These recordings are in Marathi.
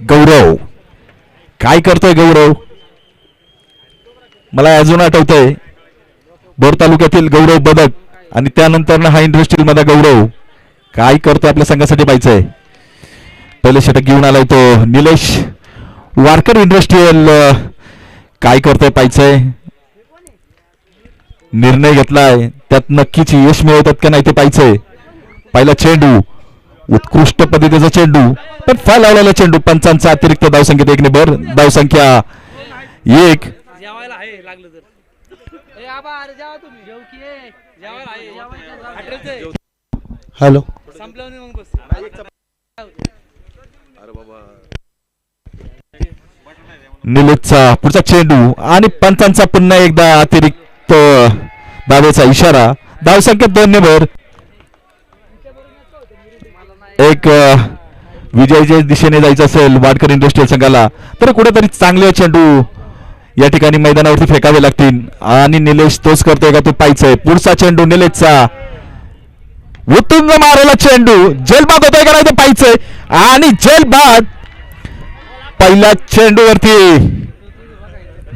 गौरव काय करतोय गौरव? मला अजून आठवतंय बोर तालुक्यातील गौरव बदक आणि त्यानंतर हा इंडस्ट्रियल मध्ये गौरव काय करतोय आपल्या संघासाठी पाहिजे. पहिले षटक घेऊन आलाय तो निलेश वारकर इंडस्ट्रियल काय करतोय पाहिजे. निर्णय घेतलाय त्यात नक्कीच यश मिळवतात का नाही ते पाहिजे. पहिला चेंडू उत्कृष्ट पद्धतीचा चेंडू पण फाय लावलेला चेंडू पंचांचा अतिरिक्त धावसंख्येत एक नंबर धावसंख्या एक. हॅलो निलेशचा पुढचा चेंडू आणि पंचांचा पुन्हा एकदा अतिरिक्त धावेचा इशारा. धावसंख्या 2 नंबर एक. विजयाच्या दिशेने जायचं असेल वाडकर इंडस्ट्रियल संघाला तर कुठेतरी चांगले चेंडू या ठिकाणी मैदानावरती फेकावे लागतील आणि निलेश तोच करतोय का तो पाहिजे. पुढचा चेंडू निलेशचा उत्तुंग मारलेला चेंडू जेलबाद होतोय का नाही ते पाहिजे आणि जेलबाद पहिल्या चेंडूवरती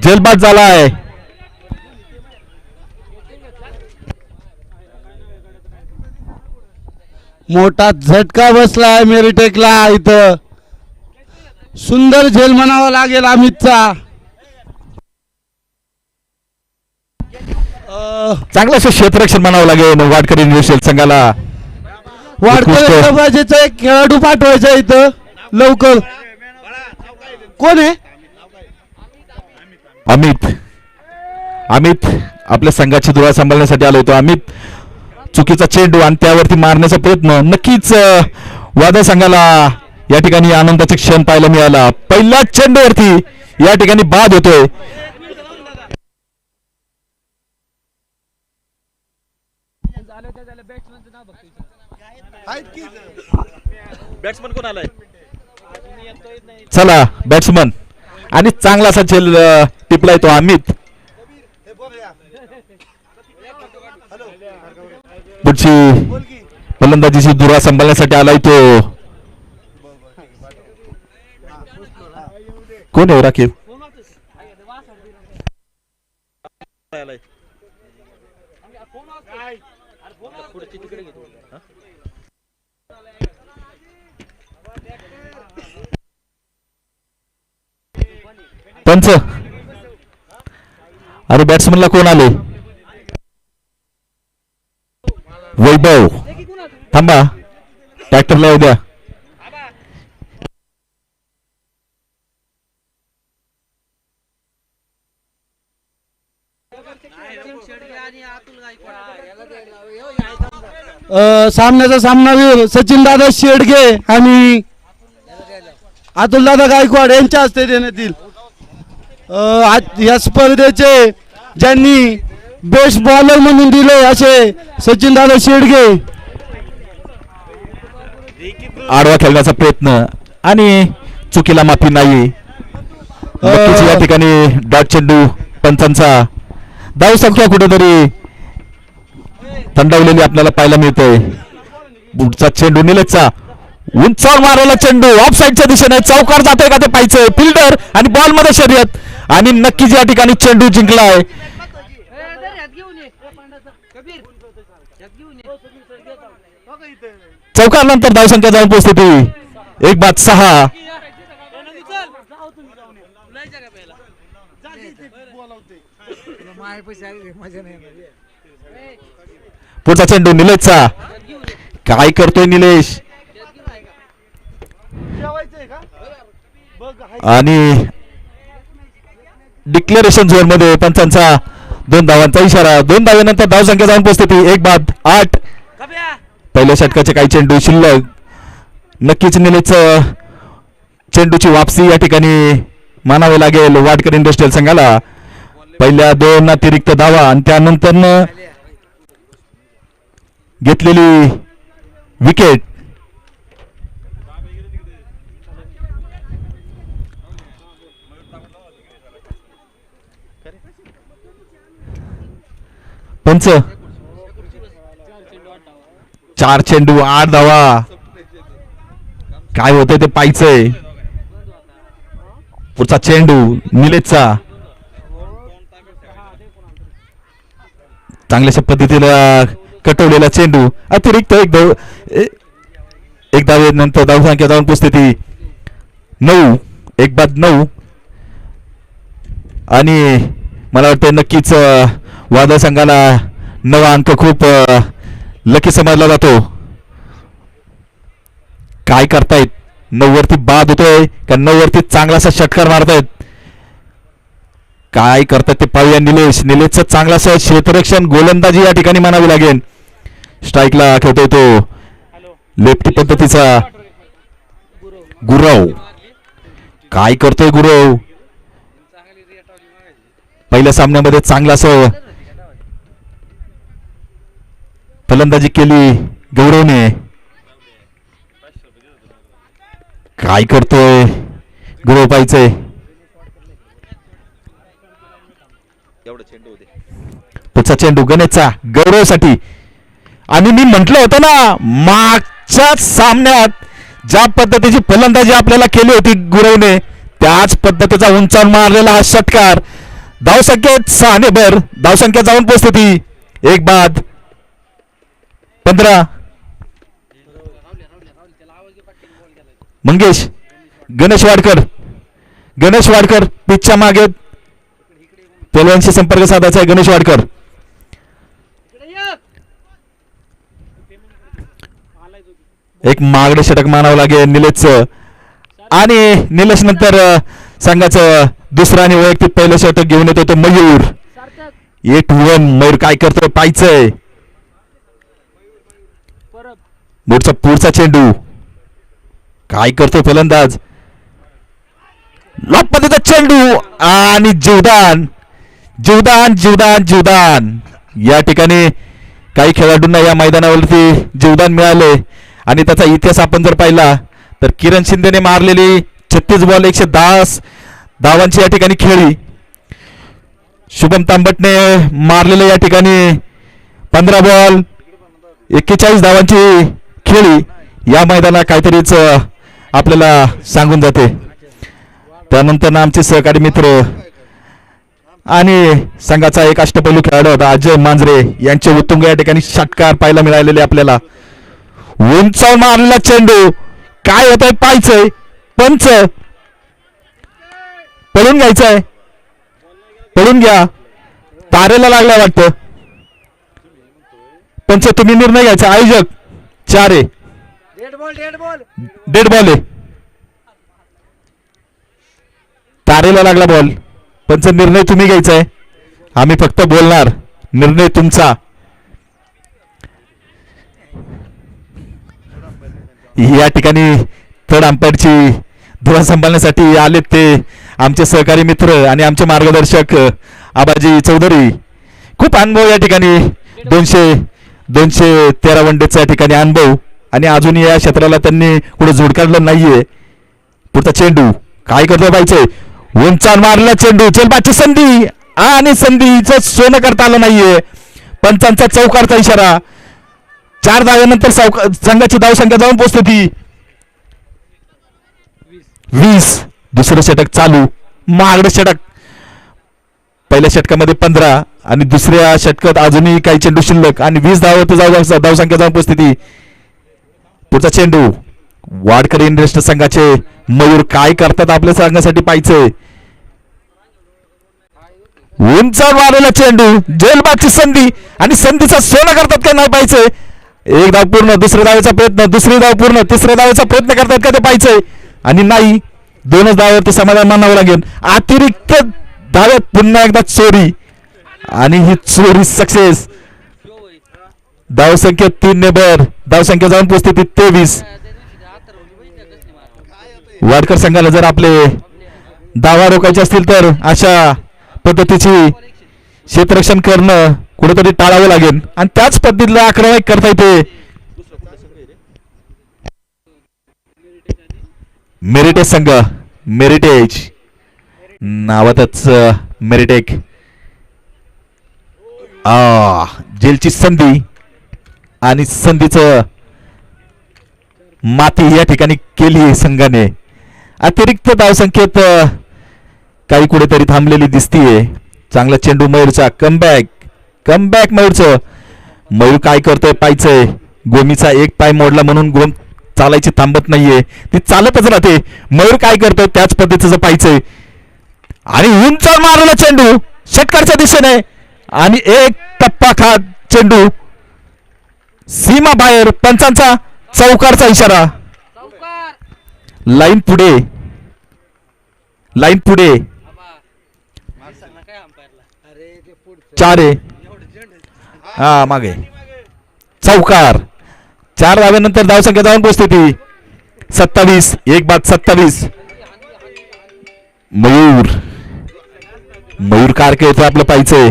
जेलबाद झालाय. मोठा झटका बसलाय मेरीटेकला. इथं सुंदर झेल म्हणावा लागेल अमितचा. चांगलं असं क्षेत्ररक्षण म्हणावं लागेल वाडकर इंडस्ट्रियल संघाला. वाडकर एक खेळाडू पाठवायचा इथं लवकर. कोण आहे? अमित. अमित आपल्या संघाची धुरा सांभाळण्यासाठी आलो होतो. अमित चुकीचा चेंडू आणि त्यावरती मारण्याचा प्रयत्न. नक्कीच वादा संघाला या ठिकाणी आनंदाचे क्षण पाहायला मिळाला. पहिल्या चेंडूवरती या ठिकाणी बाद होतोय. बॅट्समन कोण आलाय? चला बॅट्समन आणि चांगला असा झेल टिपलाय तो अमित. पुढची फलंदाजीची धुरा सांभाळण्यासाठी आलाय तो कोण आहे राखीव? पंच. अरे बॅट्समनला कोण आले? वैभव थांबा ट्रॅक्टरला उद्या. सामन्याचा सामनावीर सचिन दादा शेडगे आणि अतुल दादा गायकवाड यांच्या हस्ते देण्यात येईल. या स्पर्धेचे ज्यांनी बेस्ट बॉलर म्हणून दिले असे सचिन दादा शेडगे. आडवा खेळण्याचा प्रयत्न आणि चुकीला माफी नाही. या ठिकाणी डॉट चेंडू पंचांचा. धावसंख्या कुठेतरी थंडावलेली आपल्याला पाहायला मिळते. पुढचा चेंडू निलेशचा उंचावर मारलेला चेंडू ऑफ साईडच्या दिशेने चौकार जातोय का ते पाहिजे. फिल्डर आणि बॉल मध्ये शर्यत आणि नक्कीच या ठिकाणी चेंडू जिंकलाय. चौकार नंतर धावसंख्या जाऊन पोहोचते 1-6. पुढचा चेंडू निलेशचा. काय करतोय निलेश आणि डिक्लेरेशन झोन मध्ये पंचांचा 2 धावांचा इशारा. 2 धावेनंतर धावसंख्या जाऊन पोहोचते 1-8. पहिल्या षटकाचे काही चेंडू शिल्लक. नक्कीच निलेश चेंडूची वापसी या ठिकाणी मानावे लागेल वाडकर इंडस्ट्रियल संघाला. पहिल्या 2 अतिरिक्त धावा आणि त्यानंतर घेतलेली विकेट. पंच 4 चेंडू 8 धावा. काय होतंय ते पाहायचंय. पुढचा चेंडू निलेशचा चांगल्याशा पद्धतीला कटवलेला चेंडू अतिरिक्त एक धावेनंतर धावसंख्या जाऊन पोचते 9 एक बाद 9 आणि मला वाटतं नक्कीच वादळ संघाला 9 अंक खूप लकी समजला जातो. काय करतायत 9 वरती बाद होतोय का 9 वरती चांगलासा षटकार मारतायत काय करतात ते पाहूया. निलेशचं चांगलासा क्षेत्ररक्षण गोलंदाजी या ठिकाणी म्हणावी लागेल. स्ट्राईकला खेळतोय तो लेफ्टी पद्धतीचा गुरव. काय करतोय गुरव पहिल्या सामन्यामध्ये चांगलासं फलंदाजी केली गौरवने. काय करतोय गुरव पाहिजे एवढं चेंडू होते. पुढचा चेंडू गणेशचा गौरवसाठी. आणि मी म्हटलं होतं ना मागच्या सामन्यात ज्या पद्धतीची फलंदाजी आपल्याला केली होती गुरवने त्याच पद्धतीचा उंचावून मारलेला हा षटकार. धावसंख्येत 6 ने भर धावसंख्या जाऊन पोचते 1 बाद 15. मंगेश गणेश वाडकर पिचच्या मागे पेलवांशी संपर्क साधायचा आहे. गणेश वाडकर एक मागडे षटक मानावं लागेल निलेशचं आणि निलेश नंतर संघाचं दुसरा आणि वैयक्तिक पहिलं षटक घेऊन येतो तो मयूर. 8-1 मयूर काय करतोय पाहायचंय. पुढचा चेंडू काय करतोय फलंदाज लॉपचा चेंडू आणि जीवदान या ठिकाणी काही खेळाडूंना या मैदानावरती जीवदान मिळाले आणि त्याचा इतिहास आपण जर पाहिला तर किरण शिंदेने मारलेली 36 बॉल 110 धावांची या ठिकाणी खेळी. शुभम तांबटने मारलेले या ठिकाणी 15 बॉल 41 धावांची खेळी. या मैदानात काहीतरीच आपल्याला सांगून जाते. त्यानंतर आमचे सहकारी मित्र आणि संघाचा एक अष्टपैलू खेळाडू होता अजय मांजरे यांचे उत्तुंग या ठिकाणी षटकार पाहायला मिळालेले आपल्याला. उंचावून मारलेला चेंडू काय होत आहे पाहायचंय. पंच पळून घ्यायचंय पळून घ्या तारेला लागला वाटतं. पंच तुम्ही निर्णय घ्यायचा. आयोजक 4 आहे डेड बॉल आहे तारेला लागला बॉल. पंच निर्णय तुम्ही घ्यायचा आहे आम्ही फक्त बोलणार निर्णय तुमचा. या ठिकाणी थर्ड अंपायरची धुरा सांभाळण्यासाठी आलेत ते आमचे सहकारी मित्र आणि आमचे मार्गदर्शक आबाजी चौधरी. खूप अनुभव या ठिकाणी 213 वनडेचा या ठिकाणी अनुभव आणि अजून या क्षेत्राला त्यांनी कुठे झोडकाढलं नाहीये. पुढचा चेंडू काय करतोय पाहिजे उंचावर मारला चेंडू चेलबाची संधी आणि संधीचं सोनं करता आलं नाहीये. पंचांचा चौकारचा इशारा. 4 धाव्यानंतर संघाची धावसंख्या जाऊन पोहोचते ती 20. दुसरं षटक चालू मागडे षटक. पहिल्या षटकामध्ये 15 आणि दुसऱ्या षटकात अजूनही काही चेंडू शिल्लक आणि 20 धावसंख्या जाऊन पोहोचते ती. पुढचा चेंडू वाडकर इंडस्ट्री संघाचे मयूर काय करतात आपल्या संघासाठी पाहायचंय. उंचावर मारलेला चेंडू जेलबागची संधी आणि संधीचा सोनं करतात का नाही पाहायचंय. एक धाव पूर्ण दुसऱ्या धावेचा प्रयत्न दुसरी धाव पूर्ण तिसऱ्या धावेचा प्रयत्न करतात का ते पाहायचंय आणि नाही 2च धाव्यावरती समाधान मानावं लागेल. अतिरिक्त धाव्यात पुन्हा एकदा चोरी आणि ही चोरी सक्सेस. धावसंख्या 3 ने भर धावसंख्या जाऊन पोहोचते ती 23. वाडकर संघाला जर आपले धावा रोखायचे असतील तर अशा पद्धतीची क्षेत्ररक्षण करणं कुठेतरी टाळावं लागेल आणि त्याच पद्धतीला आक्रमक करता येते. मेरिटेज संघ मेरिटेज नावातच मेरिटेक जेलची संधी आणि संधीचं माती या ठिकाणी केली संघाने. अतिरिक्त धावसंख्येत काही कुठेतरी थांबलेली दिसतीये. चांगला चेंडू मयूरचा, कमबॅक मयूरचं. मयूर काय करतोय, पायचंय. गोमीचा एक पाय मोडला म्हणून गोम चालायची थांबत नाहीये, ती चालतच राहते. मयूर काय करतोय त्याच पद्धतीचं पायचंय आणि उंच मारलेला चेंडू षटकारच्या दिशेने आणि एक टप्पा खात चेंडू सीमा बाहेर. पंचांचा चौकारचा इशारा. लाईन पुढे, लाईन पुढे. 4 आहे. हा मागे चौकार. 4 धाव्यानंतर धावसंख्या जाऊन पोहोचते ती 27. एक बाद 27. मयूर कारके येतो आपलं पाहिजे.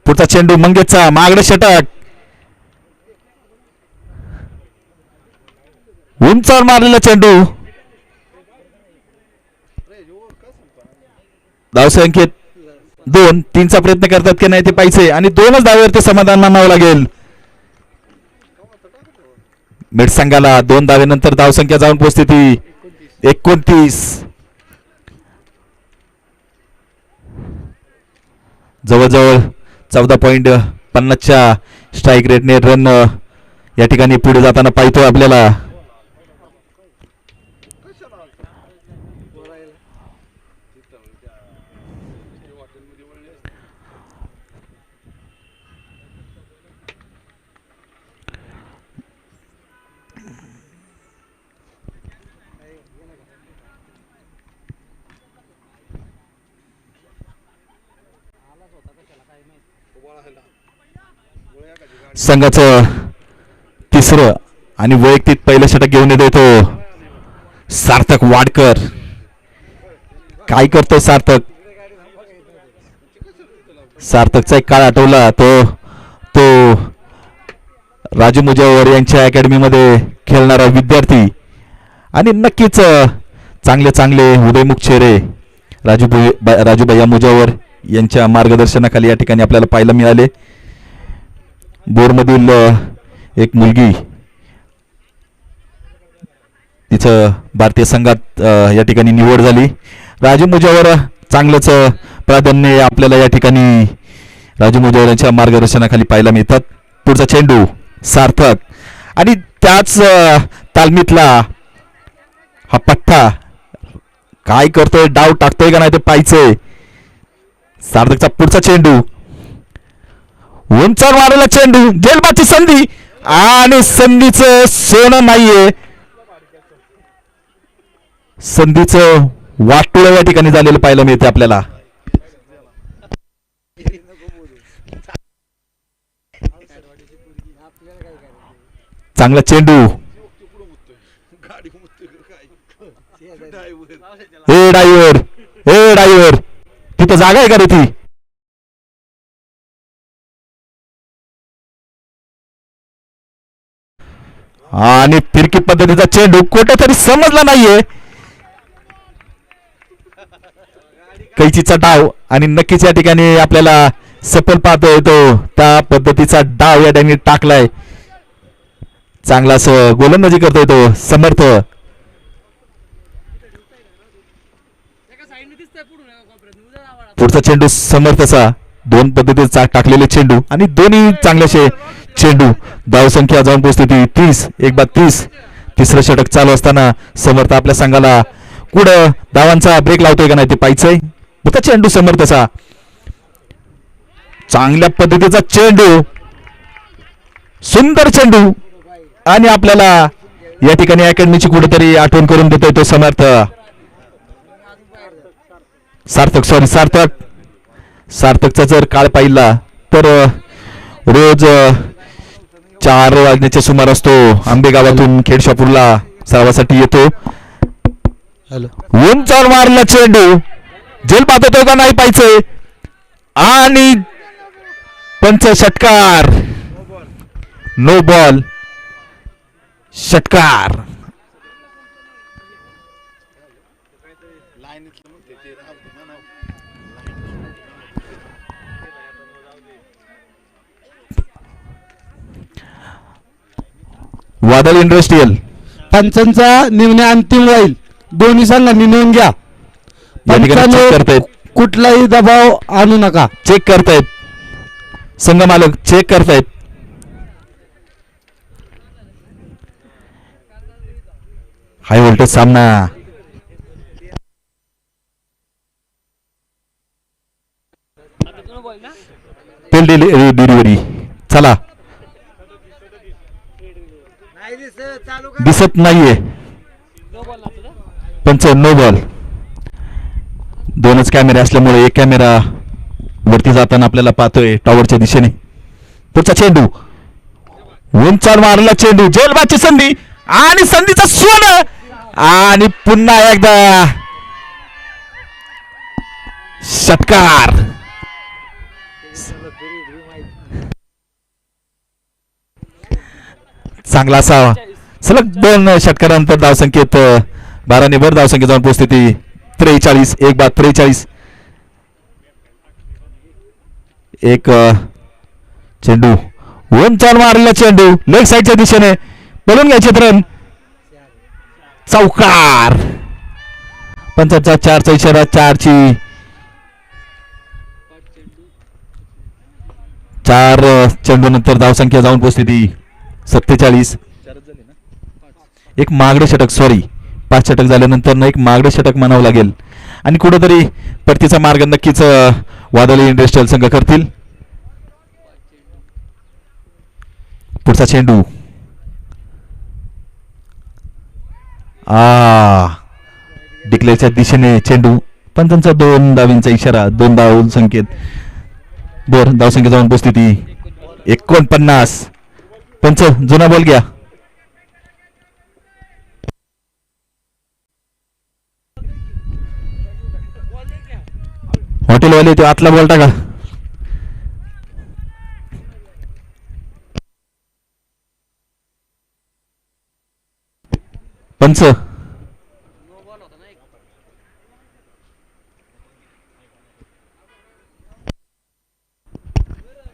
पुढचा चेंडू मंगेशचा, मागडे षटक. उंचावर मारलेला चेंडू. धावसंख्येत 2. 3चा प्रयत्न करतात की नाही ते पाहिजे आणि 2च धावेवर ते समाधान मानावं लागेल. मिड संघाला 2 धावेनंतर धावसंख्या जाऊन पोहोचते ती 29. जवळजवळ 14.50च्या स्ट्राईक रेटने रन या ठिकाणी पुढे जाताना पाहतोय आपल्याला. संघाचं 3रं आणि वैयक्तिक पहिलं षटक घेऊन येतो सार्थक वाडकर. काय करतोय सार्थक? सार्थकचा एक काळ आठवला, तो राजू मुजावर यांच्या अकॅडमीमध्ये खेळणारा विद्यार्थी आणि नक्कीच चांगले उदयमुख चेहरे राजूभैया मुजावर यांच्या मार्गदर्शनाखाली या ठिकाणी आपल्याला पाहायला मिळाले. बोरमधील एक मुलगी, तिचं भारतीय संघात या ठिकाणी निवड झाली. राजू मुजावर चांगलंच प्राधान्य आपल्याला या ठिकाणी राजू मुजावर यांच्या मार्गदर्शनाखाली पाहायला मिळतात. पुढचा चेंडू सार्थक आणि त्याच तालमीतला हा पठ्ठा काय करतोय, डाव टाकतोय का नाही ते पाहायचंय. सार्थकचा पुढचा चेंडू, उंचावर मारलेला चेंडू, जेलबाची संधी आणि संधीचं सोनं नाहीये. संधीचं वाटोळं या ठिकाणी झालेलं पाहायला मिळते आपल्याला. चांगला चेंडू, हे ड्रायव्हर तिथं जागा आहे का रे ती? आणि फिरकी पद्धतीचा चेंडू कुठेतरी समजला नाहीये. कैचीचा डाव आणि नक्कीच या ठिकाणी आपल्याला सफल पाहतोय तो त्या पद्धतीचा डाव या ठिकाणी टाकलाय. चांगला असं गोलंदाजी करतोय तो समर्थ. पुढचा चेंडू समर्थचा, 2 पद्धतीचा टाकलेले चेंडू आणि दोन्ही चांगल्याशे चेंडू. धावसंख्या जाऊन पोहोचते ती 30. एक बाद 30. 3रं षटक चालू असताना समर्थ आपल्या संघाला कुठं धावांचा ब्रेक लावतोय का नाही ते पाहायचंय. पुढचा चेंडू समर्थचा, चांगल्या पद्धतीचा चेंडू, सुंदर चेंडू आणि आपल्याला या ठिकाणी अकॅडमीची कुठेतरी आठवण करून देतोय तो समर्थ. सार्थकचा जर काळ पाहिला तर रोज 4 वाजण्याच्या सुमारास तो आंबेगावातून खेडशापूरला सरावासाठी येतो. उंचावर मारला चेंडू, जेल पाहतो का नाही पाहिजे आणि पंच षटकार, नो बॉल, षटकार. वादळ इंडस्ट्रीयल पंचांचा निर्णय अंतिम राहील. दोन्ही संघांनी नोंद घ्या. या ठिकाणी चेक पंचांनो करतायत. कुठलाही दबाव आणू नका. चेक करतायत. संघ मालक चेक करतायत. हाय व्होल्टेज सामना. डिलिव्हरी चला दिसत नाहीये. पंच नो बॉल. दोनच कॅमेरे असल्यामुळे एक कॅमेरा वरती जाताना आपल्याला पाहतोय टॉवरच्या दिशेने. पुढचा चेंडू उंचावर मारला चेंडू. जेलबाची संधी आणि संधीचा सोनं आणि पुन्हा एकदा षटकार. चांगला असावा. सलग 2 षटकारानंतर धावसंख्येत 12 ने वर धावसंख्या जाऊन पोहोचते ती 43. एक बाद 43. एक चेंडू उंचावर मारलेला चेंडू लेग साईडच्या दिशेने पळून घ्यायचे रन. चौकार. पंचांचा 4चा इशारा. 4 चेंडू नंतर धावसंख्या जाऊन पोहोचते ती 47. एक मागडे षटक 5 षटक झाल्यानंतर ना एक मागडे षटक म्हणावं लागेल आणि कुठेतरी परतीचा मार्ग नक्कीच वादळी इंडस्ट्रियल संघ करतील. पुढचा चेंडू डिक्लेअरच्या दिशेने चेंडू. पंचांचा 2 धावींचा इशारा. 2 धाव संख्येत धावसंख्या जाऊन पोचते ती 49. पंच जुना बॉल घ्या. हॉटेलवाले तो आतला बॉल टाका. पंच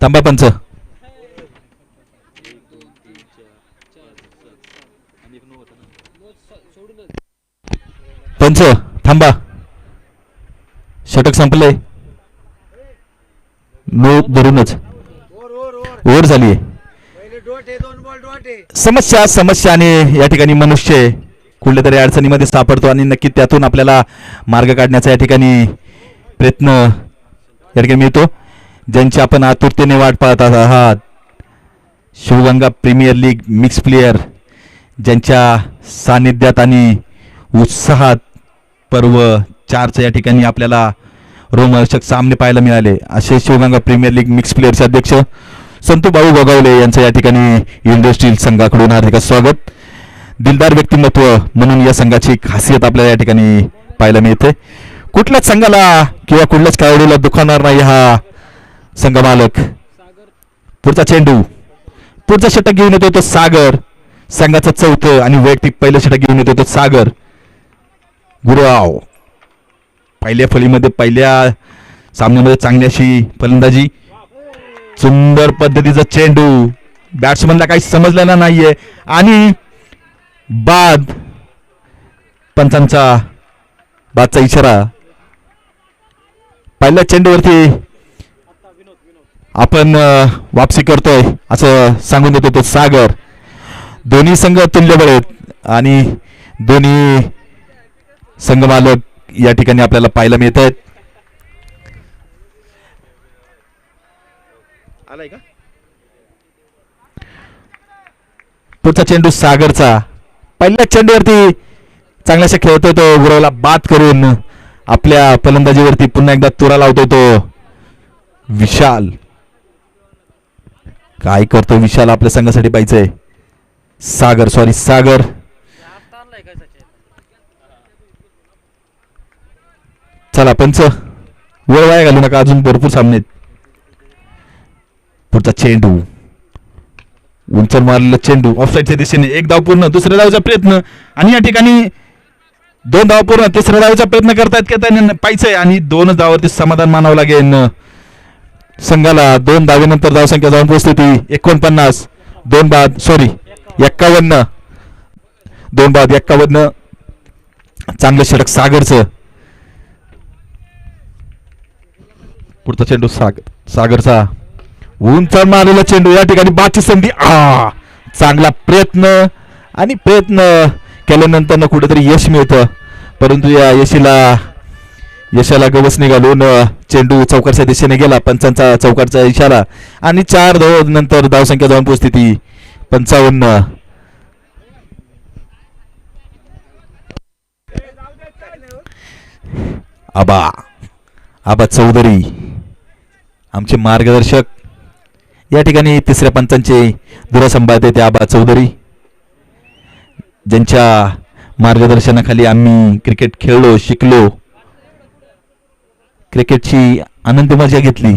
थांबा. पंच पंच थांबा. षटक संपलंय. नो धरूनच ओव्हर झाली. समस्या आणि या ठिकाणी मनुष्य कुठल्या तरी अडचणीमध्ये सापडतो आणि नक्की त्यातून आपल्याला मार्ग काढण्याचा या ठिकाणी प्रयत्न या ठिकाणी मिळतो. ज्यांची आपण आतुरतेने वाट पाहत आहात. Shivganga premier league mix player ज्यांच्या सानिध्यात आणि उत्साहात पर्व 4चं या ठिकाणी आपल्याला रोमहर्षक सामने पाहायला मिळाले. असे शिवगंगा प्रीमियर लीग मिक्स प्लेयरचे अध्यक्ष संतू भाऊ गोगावले यांचं या ठिकाणी इंडस्ट्रियल संघाकडून हार्दिक स्वागत. दिलदार व्यक्तिमत्व म्हणून या संघाची खासियत आपल्याला या ठिकाणी पाहायला मिळते. कुठल्याच संघाला किंवा कुठल्याच खेळाडूला दुखावणार नाही हा संघ मालक. पुढचा चेंडू. पुढचा षटक घेऊन येतो तो सागर. संघाचं 4थं आणि वैयक्तिक पहिलं षटक घेऊन येतो तो सागर. गुरुराव पहिल्या फळीमध्ये पहिल्या सामन्यामध्ये चांगली अशी फलंदाजी. सुंदर पद्धतीचा चेंडू. बॅट्समनला काही समजलेला नाहीये आणि बाद. पंचांचा बादचा इशारा. पहिल्या चेंडूवरती आपण वापसी करतोय असं सांगून देतो तो सागर. दोन्ही संघ तुल्यबळ आहेत आणि दोन्ही संघ मालक या ठिकाणी आपल्याला पाहायला मिळत आहेत. पुढचा चेंडू सागरचा. पहिल्या चेंडूवरती चांगल्याशा खेळतोय तो. गुरवला बाद करून आपल्या फलंदाजीवरती पुन्हा एकदा तुरा लावतोय तो विशाल. काय करतो विशाल आपल्या संघासाठी पाहिजे. सागर चला पंच वेळ वाया घालू नका. अजून भरपूर सामने. पुढचा चेंडू उंचर मारलेला चेंडू ऑफसाईडच्या दिशेने. एक धाव पूर्ण. दुसऱ्या धावचा प्रयत्न आणि या ठिकाणी 2 धाव पूर्ण. तिसऱ्या धावचा प्रयत्न करतायत की त्यांनी पाहिजे आणि 2च धावावरती समाधान मानावं लागेल संघाला. 2 धावेनंतर धावसंख्या जाऊन पोहोचते ती 49. 2 बाद 51. 51 2 बाद 51. चांगलं षटक सागरचं. पुढचा चेंडू सागरचा उंच मारलेला चेंडू या ठिकाणी बाची संधी. चांगला प्रयत्न केल्यानंतर कुठेतरी यश मिळतं, परंतु या यशाला गवस निघालून चेंडू चौकारच्या दिशेने गेला. पंचांचा चौकारचा इशारा आणि 4 धाव नंतर धावसंख्या जाऊन पोहोचते ती 55. आबा चौधरी आमचे मार्गदर्शक या ठिकाणी तिसऱ्या पंचांचे धुरा सांभाळते ते आबा चौधरी, ज्यांच्या मार्गदर्शनाखाली आम्ही क्रिकेट खेळलो, शिकलो, क्रिकेटची आनंद मजा घेतली.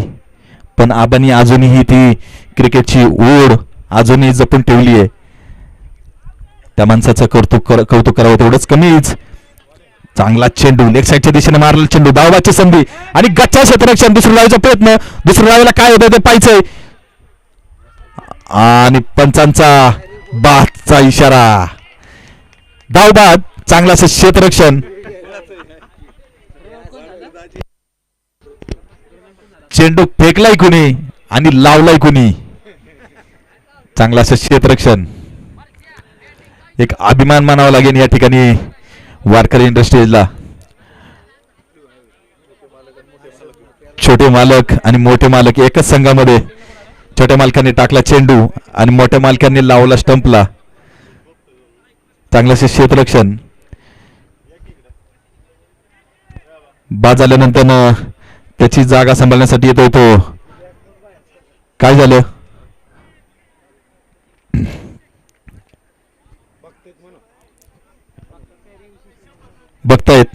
पण आबांनी अजूनही ती क्रिकेटची ओढ अजूनही जपून ठेवली आहे. त्या माणसाचं कौतुक करावं तेवढंच कमीच. चांगला चेंडू लेग साईडच्या दिशेने मारलेला चेंडू, धावाची संधी आणि गच्चा क्षेत्ररक्षण. दुसऱ्या डावाचा प्रयत्न, दुसऱ्या डावाला काय होतं ते पाहायचंय आणि पंचांचा बादचा इशारा. धाव बाद. चांगला असं क्षेत्ररक्षण. चेंडू फेकलाय कुणी आणि लावलाय कुणी. चांगला असं क्षेत्ररक्षण. एक अभिमान मानावा लागेल या ठिकाणी वारकरी इंडस्ट्रीजला. छोटे मालक आणि मोठे मालक एकच संघामध्ये. छोट्या मालकांनी टाकला चेंडू आणि मोठ्या मालकांनी लावला स्टंपला. चांगलं क्षेत्ररक्षण. बाद झाल्यानंतर त्याची जागा सांभाळण्यासाठी येतो तो. काय झालं? बघतायत.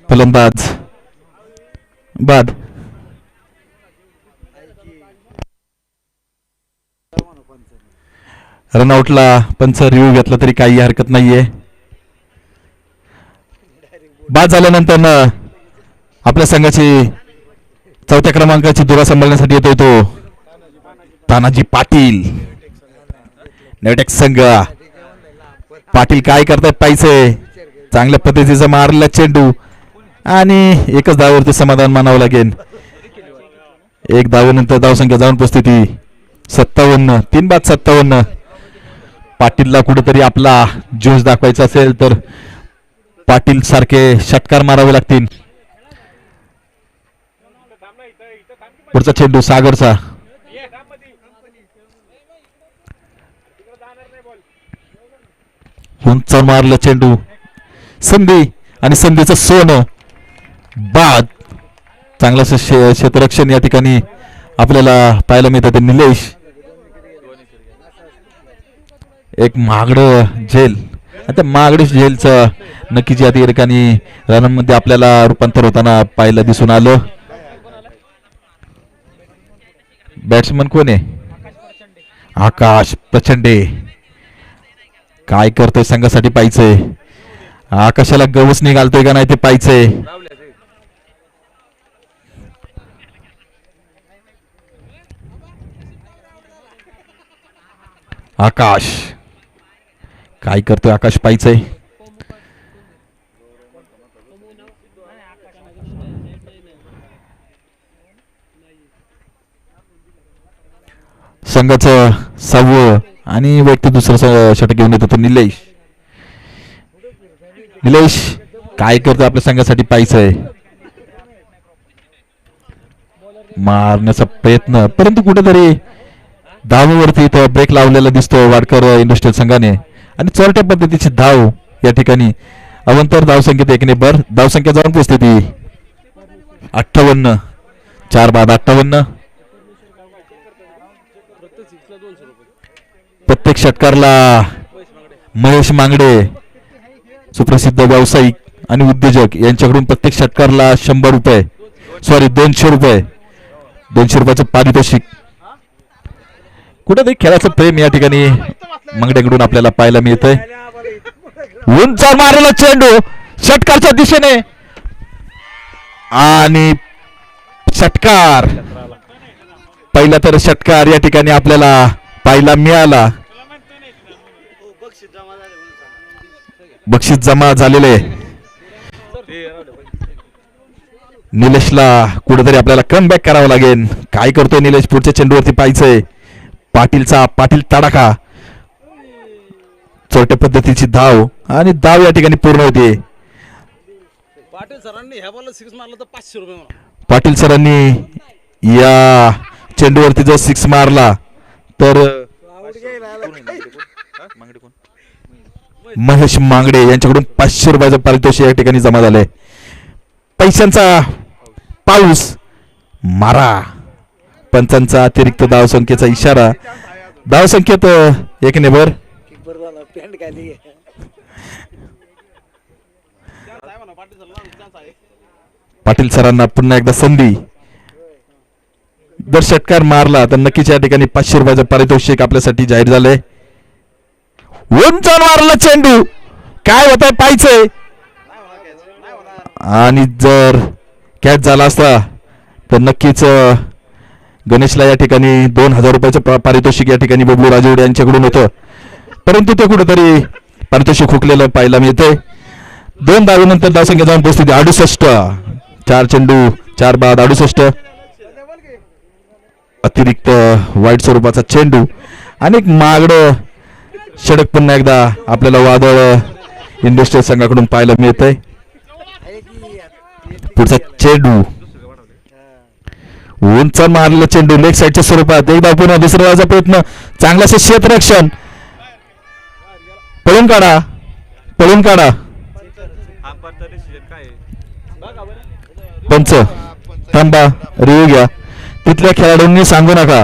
फलंदाज बाद. रनआउटला पंच रिव्ह्यू घेतला तरी काही हरकत नाहीये. बाद झाल्यानंतर आपल्या संघाची 4थ्या क्रमांकाची धुरा सांभाळण्यासाठी येतोय तो तानाजी पाटील. नेवटेक संघ. पाटील काय करतायत पाहिजे. चांगल्या पद्धतीचा मारलेला चेंडू आणि एकच धावावरती समाधान मानावं लागेल. एक धावेनंतर धावसंख्या जाऊन पोचते ती 57. 3 बाद 57. पाटीलला कुठेतरी आपला जोश दाखवायचा असेल तर पाटील सारखे षटकार मारावे लागतील. पुढचा चेंडू सागरचा. उंच मारलं चेंडू. संधी आणि संधीचं सोनं. बाद. चांगलं क्षेत्ररक्षण या ठिकाणी आपल्याला पाहायला मिळतं ते निलेश. एक महागड झेल. आता महागड झेलचं नक्कीच या ठिकाणी रनांमध्ये आपल्याला रूपांतर होताना पाहायला दिसून आलं. बॅट्समन कोण आहे? आकाश प्रचंडे. काय करतोय संघासाठी पाहिजे. आकाशाला गवस निघालतोय का नाही ते पाहिजे. आकाश काय करतोय. आकाश पाहिजे. संघाचं 6वं आणि व्यक्ती दुसरं षटक घेऊन येतो तो निलेश. निलेश काय करतो आपल्या संघासाठी पाहिजे. मारण्याचा प्रयत्न परंतु कुठेतरी धावेवरती इथं ब्रेक लावलेला दिसतो वाडकर इंडस्ट्रियल संघाने आणि चोरट्या पद्धतीची धाव या ठिकाणी. अवंतर धावसंख्येत 1 ने भर. धावसंख्या जाऊन पोचते ती 58. 4 बाद 58. प्रत्येक षटकारला महेश मांगडे सुप्रसिद्ध व्यावसायिक आणि उद्योजक यांच्याकडून प्रत्येक षटकारला 100 रुपये 200 रुपये 200 रुपयाचं पारितोषिक. कुठेतरी खेळाचं प्रेम या ठिकाणी मांगड्याकडून आपल्याला पाहायला मिळतंय. उंच मारलेला चेंडू षटकारच्या दिशेने आणि षटकार. पहिला तर षटकार या ठिकाणी आपल्याला पाहायला मिळाला. बक्षीस जमा झालेले. निलेशला कुठेतरी आपल्याला कम बॅक करावं लागेल. काय करतोय निलेश? पुढच्या चेंडूवरती पाहायचंय. पाटील तडाखा. चोरट्या पद्धतीची धाव आणि धाव या ठिकाणी पूर्ण होते. पाटील सरांनी ह्या बॉलला 6 मारलं तर 500 रुपये मला. पाटील सरांनी या चेंडूवरती जर 6 मारला तर महेश मांगडे यांच्याकडून 500 रुपयाचं पारितोषिक या ठिकाणी जमा झालंय. पैशांचा पाऊस मारा. पंचांचा अतिरिक्त धावसंख्येचा इशारा. धावसंख्येत 1 नेबर. पाटील सरांना पुन्हा एकदा संधी. जर षटकार मारला तर नक्कीच या ठिकाणी 500 रुपयाचं पारितोषिक आपल्यासाठी जाहीर झालंय. उंच मारला चेंडू. काय होतंय पाहायचंय. आणि जर कॅच झाला असता तर नक्कीच गणेशला या ठिकाणी 2000 रुपयाचं पारितोषिक या ठिकाणी बबलू राजवडे यांच्याकडून होतं. परंतु ते कुठेतरी पारितोषिक हुकलेलं पाहायला मिळतंय. 2 धावेनंतर धावसंख्या जाऊन पोहोचते 68. 4 चेंडू 4 बाद 68. अतिरिक्त वाईट स्वरूपाचा चेंडू आणि एक मागडं षटक पुन्हा एकदा आपल्याला वादळ इंडस्ट्रियल संघाकडून पाहायला मिळतंय. पुढचा चेंडू उंच मारलेला चेंडू लेग साईडच्या स्वरूपात. एकदा पुन्हा दुसऱ्या धावाचा प्रयत्न. चांगलासे क्षेत्ररक्षण. पळून काढा. पंच थांबा. रिव्ह्यू घ्या. तिथल्या खेळाडूंनी सांगू नका.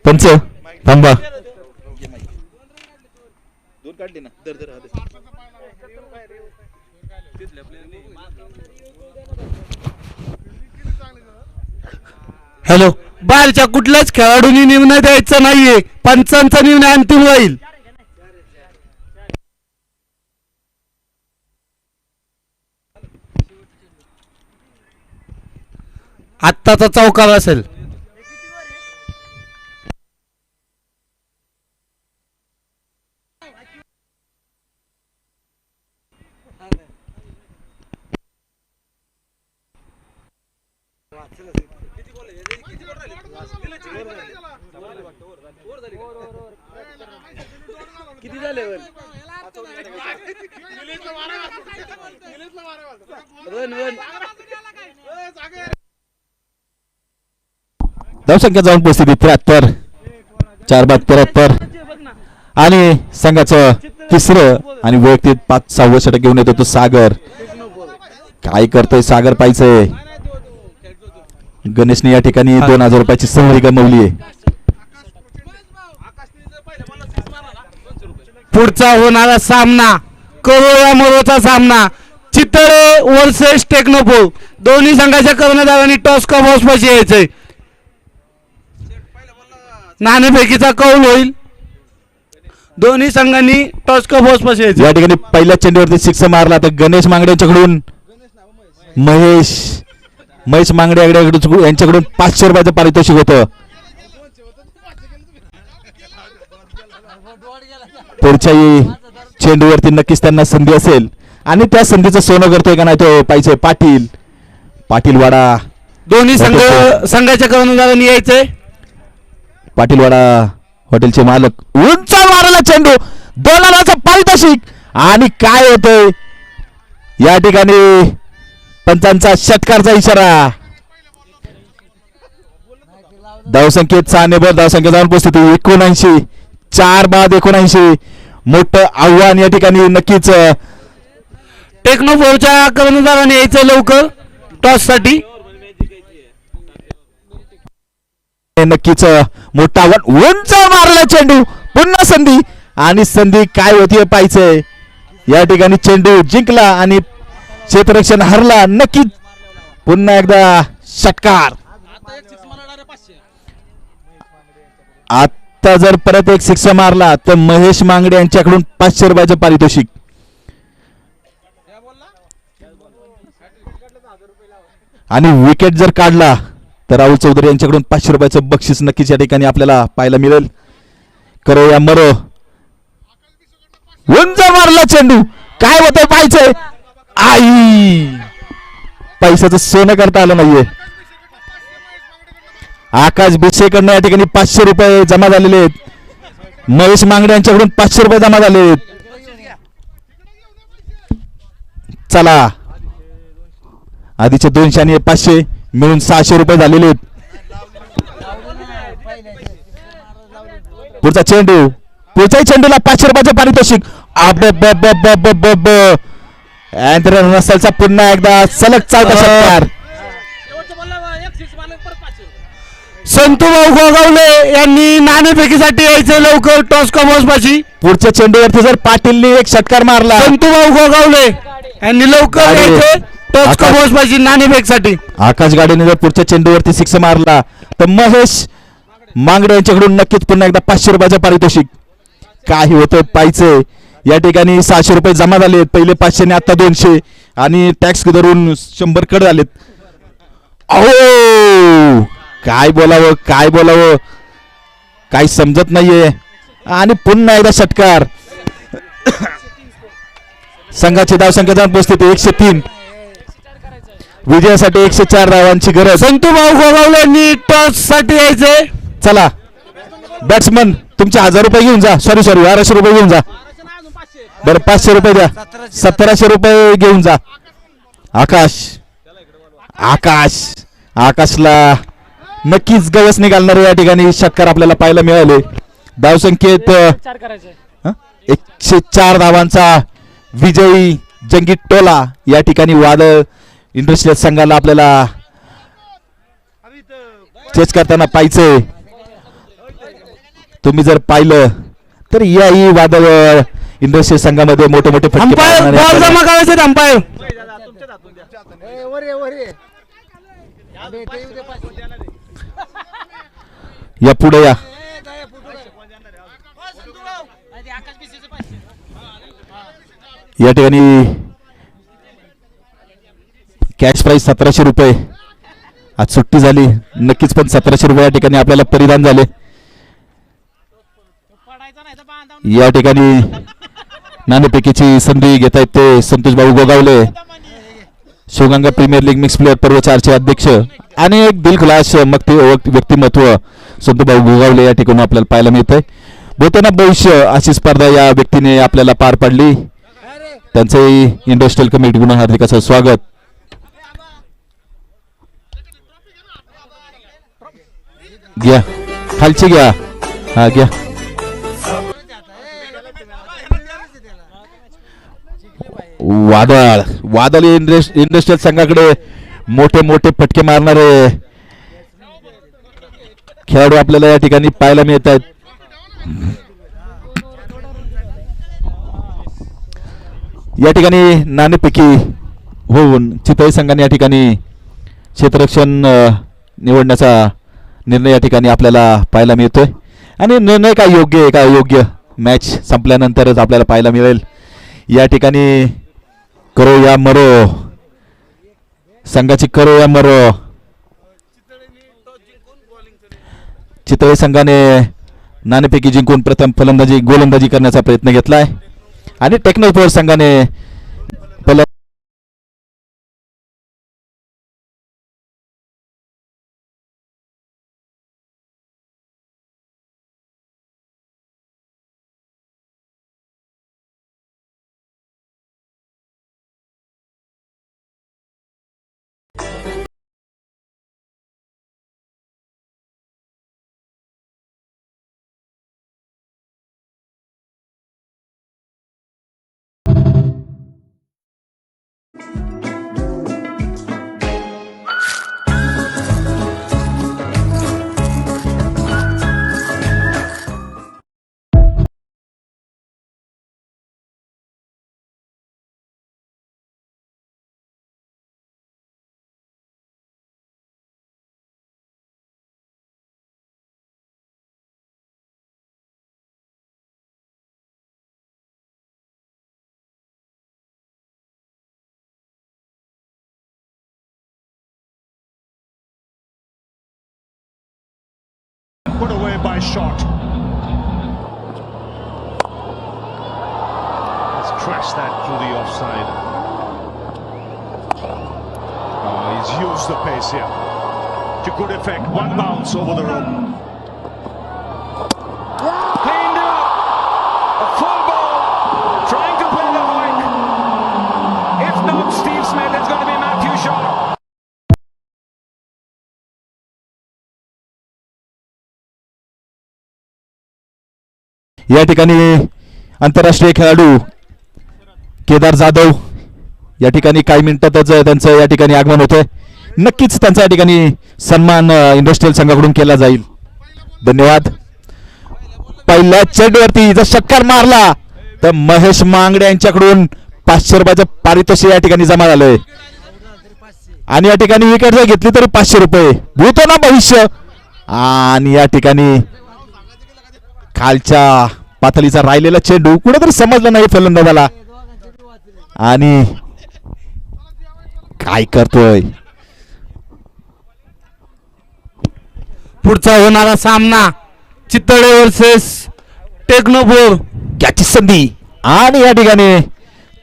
पंच थांबा. हॅलो. बाहेरच्या कुठल्याच खेळाडूंनी निर्णय द्यायचा नाहीये. पंचांचा निर्णय अंतिम होईल. आत्ताचा चौकार असेल. किती झाले वर? धावसंख्या जाऊन पोहोचते 73. 4 बाद 73. आणि संघाचं तिसरं आणि वैयक्तिक 5-6 षटक घेऊन येतो तो सागर. काय करतोय सागर पाहिजे. गणेशने या ठिकाणी 2000 रुपयाची संधी गमावली आहे. पुढचा होणारा सामना करोळा मरोचा सामना. चितळे वर्सेस टेक्नोपोल. दोन्ही संघाच्या कर्णधारांनी टॉस कप हाऊस पाशी यायचंय. नाणेफेकीचा कौल होईल. दोन्ही संघांनी टॉस कप हाऊस पाशी यायचं. या ठिकाणी पहिल्या चेंडूवरती 6 मारला तर गणेश मांगडे यांच्याकडून महेश मांगडे यांच्याकडून 500 रुपयाचं पारितोषिक होतं. पुढच्याही चेंडूवरती नक्कीच त्यांना संधी असेल आणि त्या संधीचं सोनं करतोय का नाही तो पाहिजे. पाटीलवाडा. दोन्ही संघाच्या कर्णधारांनी यायचंय. पाटीलवाडा हॉटेलचे मालक. उंच मारला चेंडू. 2000चं पारितोषिक. आणि काय होतंय या ठिकाणी पंचांचा षटकारचा इशारा. धावसंख्येत 6 नेबर. धावसंख्या जाऊन पोहोचते 79. 4 बाद 79. मोठं आव्हान या ठिकाणी नक्कीच. टेक्नोपोलच्या कर्णधारांनी यायचं लवकर टॉस साठी. नक्कीच मोठा आव्हान. उंच मारला चेंडू. पुन्हा संधी आणि संधी काय होतीये पाहिजे. या ठिकाणी चेंडू जिंकला आणि क्षेत्ररक्षण हरला. नक्कीच पुन्हा एकदा षटकार. आता जर परत एक 6 मारला तर महेश मांगडे यांच्याकडून 500 रुपयाचं पारितोषिक. आणि विकेट जर काढला तर राहुल चौधरी यांच्याकडून 500 रुपयाचं बक्षीस नक्कीच या ठिकाणी आपल्याला पाहायला मिळेल. करो या मरो, उंच मारला चेंडू, काय होतंय पाहायचंय. आई, पैशाचं सोनं करता आलं नाहीये. आकाश बिसेकडनं या ठिकाणी 500 रुपये जमा झालेले आहेत. महेश मांगडे यांच्याकडून 500 रुपये जमा झाले आहेत. चला, आधीचे 200 आणि 500 मिळून 600 रुपये झालेले आहेत. पुढचा चेंडू, पुढच्याही चेंडूला 500 रुपयाचं पारितोषिक. नसलचा पुन्हा एकदा सलग चालता षटकार. संतूभाऊ गोगावले यांनी नाणेफेकीसाठी यायचं लवकर टॉस कमोस पाशी. पुढच्या चेंडूवरती जर पाटीलने एक षटकार मारला, संतूभाऊ गोगावले यांनी लवकर अरे, यायचं टॉस आकाश- कमोस पाशी नाणेफेकीसाठी. आकाश गाडेने जर पुढच्या चेंडूवरती सिक्स मारला तर महेश मांगडे यांच्याकडून नक्कीच पुन्हा एकदा 500 रुपयाचं पारितोषिक. काही होतं पाहिजे. या ठिकाणी 600 रुपये जमा झाले आहेत. पहिले 500 आणि आता 200 आणि टॅक्स धरून 100 कड झालेत. अहो, काय बोलावं काय बोलावं काही समजत नाहीये. आणि पुन्हा एकदा षटकार. संघाची धावसंख्या जाऊन पोहोचते ते 103. विजयासाठी 104 धावांची गरज. संतूभाऊ गोगावले यांनी टॉस साठी यायचंय. चला बॅट्समन, तुमचे 1000 रुपये घेऊन जा. सॉरी 1200 रुपये घेऊन जा. बरं 500 रुपये द्या. 1700 रुपये घेऊन जा. आकाशला नक्कीच गवस निघालणारे या ठिकाणी षटकार आपल्याला पाहायला मिळाले. धावसंख्येत 104 धावांचा विजयी जंगी टोला या ठिकाणी वादळ इंडस्ट्रियल संघाला आपल्याला चेस करताना पाहिजे. तुम्ही जर पाहिलं तर याही वादळ इंडस्ट्रियल संघामध्ये मोठे मोठे फटके अंपायर मारणारे बॉल आपल्याला- जमा करायचे अंपायर. या पुढे या. या ठिकाणी कॅश प्राइस 1700 रुपये. आज सुट्टी झाली नक्कीच, पण 1700 रुपये या ठिकाणी आपल्याला परिधान झाले. या ठिकाणी नाणेफेकीची संधी घेत आहेत ते Santosh Bhau Gogawale, Shivganga premier league mix player पर्व 4चे अध्यक्ष आणि एक दिलखुलास व्यक्तिमत्व संतोष भाऊ गोगावले या ठिकाणी आपल्याला पाहायला मिळतंय. भूताना भविष्य अशी स्पर्धा या व्यक्तीने आपल्याला पार पाडली. त्यांचंही इंडस्ट्रियल कमिटीकडून हार्दिक असं स्वागत. घ्या, खालची घ्या. हा घ्या. वादळ इंडस्ट्रियल संघाकडे मोठे मोठे फटके मारणारे खेळाडू आपल्याला या ठिकाणी पाहायला मिळत आहेत. या ठिकाणी नाणेफेकी होऊन चितळी संघाने या ठिकाणी क्षेत्ररक्षण निवडण्याचा निर्णय या ठिकाणी आपल्याला पाहायला मिळतोय. आणि निर्णय काय योग्य आहे काय योग्य मॅच संपल्यानंतरच आपल्याला पाहायला मिळेल. या ठिकाणी करो या मरो, संघाची करो या मरो. चितळे संघाने नाणेफेकी जिंकून प्रथम गोलंदाजी करण्याचा प्रयत्न घेतलाय आणि टेक्नोपॉवर संघाने put away by Short. Let's crash that through the offside. He's used the pace here to good effect. One bounce over the rope. Cleaned up. A full ball. Trying to play the hook. If not Steve Smith, it's going to be Matthew Shaw. या ठिकाणी आंतरराष्ट्रीय खेळाडू केदार जाधव या ठिकाणी काही मिनिटातच त्यांचं या ठिकाणी आगमन होतंय. नक्कीच त्यांचा या ठिकाणी सन्मान इंडस्ट्रियल संघाकडून केला जाईल. धन्यवाद. पहिल्या चेंडूवरती जर षटकार मारला तर महेश मांगडे यांच्याकडून 500 रुपयाचं पारितोषिक या ठिकाणी जमा झालंय आणि या ठिकाणी विकेट जर घेतली तरी 500 रुपये भूतो ना भविष्य. आणि या ठिकाणी खालच्या पातळीचा राहिलेला चेंडू कुठेतरी समजला नाही फलंदाजाला आणि काय करतोय. पुढचा होणारा सामना चितळे वर्सेस टेक्नोफोर. याची संधी आणि या ठिकाणी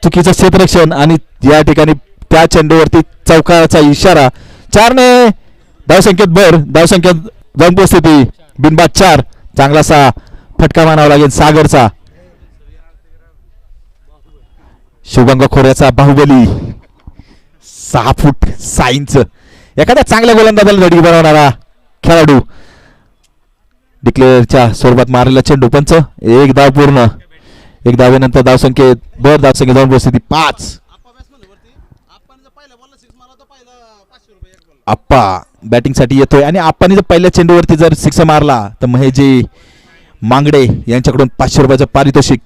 चुकीचं क्षेत्ररक्षण आणि या ठिकाणी त्या चेंडूवरती चौकाराचा इशारा. 4ने धावसंख्येत भर. धावसंख्येत जाऊन पोहोचते बिनबाद 4. चांगलासा फटका मानावा लागेल सागरचा. शिवगंगा खोऱ्याचा बाहुबली 6 फूट 6 इंच एखाद्या चांगल्या गोलंदाजाला धडकी बनवणारा खेळाडू. डिक्लेअरच्या स्वरूपात मारलेला चेंडू. पंच. एक धाव पूर्ण. एक धावेनंतर धावसंख्येत भर. धावसंख्येत जाऊन पोहोचते 5. आप्पा बॅटिंग साठी येतोय आणि आप्पानी जर पहिल्या चेंडूवरती जर सिक्स मारला तर महेशजी मांगडे यांच्याकडून 500 रुपयाचं पारितोषिक.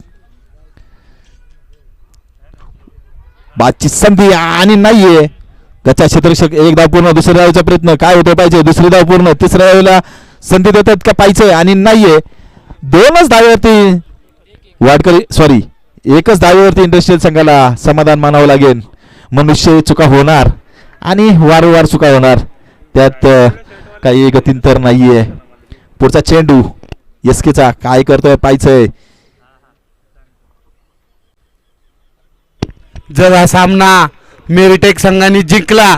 बादची संधी आणि नाहीये. त्याचा क्षेत्ररक्षक. एक धाव पूर्ण. दुसऱ्या धावचा प्रयत्न. काय होतं पाहिजे. दुसरी धाव पूर्ण. तिसऱ्या धावेला संधी देतात का पाहिजे आणि नाहीये. 2च धावेवरती वाडकरी सॉरी 1च धावेवरती इंडस्ट्रियल संघाला समाधान मानावं लागेल. मनुष्य चुका होणार आणि वारंवार चुका होणार त्यात काही गतींतर नाहीये. पुढचा चेंडू एसकेचा. काय करतोय पाहिजे. जर हा सामना मेरिटेक संघाने जिंकला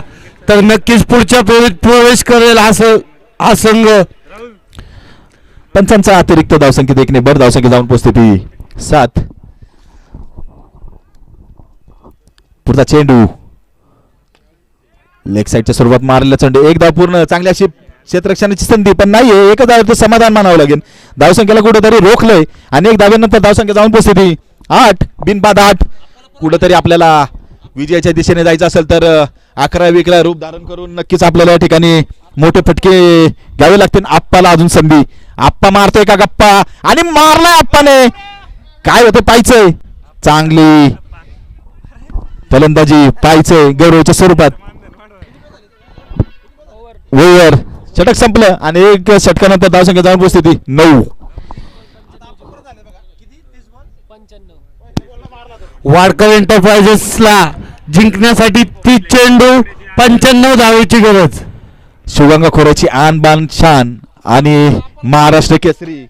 तर नक्कीच पुढच्या प्रवेश करेल हा संघ. पंचांचा अतिरिक्त धावसंख्येत 1ने भर. धावसंख्या जाऊन पोहोचते ती 7. पुढचा चेंडू लेग साईडच्या स्वरूपात मारलेला चेंडू. एक धाव पूर्ण. चांगली अशी क्षेत्ररक्षणाची संधी पण नाहीये. एकच धावेवरती समाधान मानावं लागेल. धावसंख्येला कुठेतरी रोखलंय आणि एक धावेनंतर धावसंख्या जाऊन पोहोचते ती 8. बिनबाद 8. कुठेतरी आपल्याला विजयाच्या दिशेने जायचं असेल तर 11-11 रूप धारण करून नक्कीच आपल्याला या ठिकाणी मोठे फटके घ्यावे लागतील. आप्पाला अजून संधी. आप्पा मारतोय का गप्पा आणि मारलाय आप्पाने. काय होतं पाहिजे. चांगली फलंदाजी पाहिजे गौरवच्या स्वरूपात. ओव्हर. षटक संपलं आणि एक षटकानंतर धावसंख्या जाऊन पोहोचते ती 9. वाडकर एंटरप्राइजेसला जिंकण्यासाठी 30 चेंडू 95 धावेची गरज. शिवगंगा खोऱ्याची आन बान शान आणि महाराष्ट्र केसरी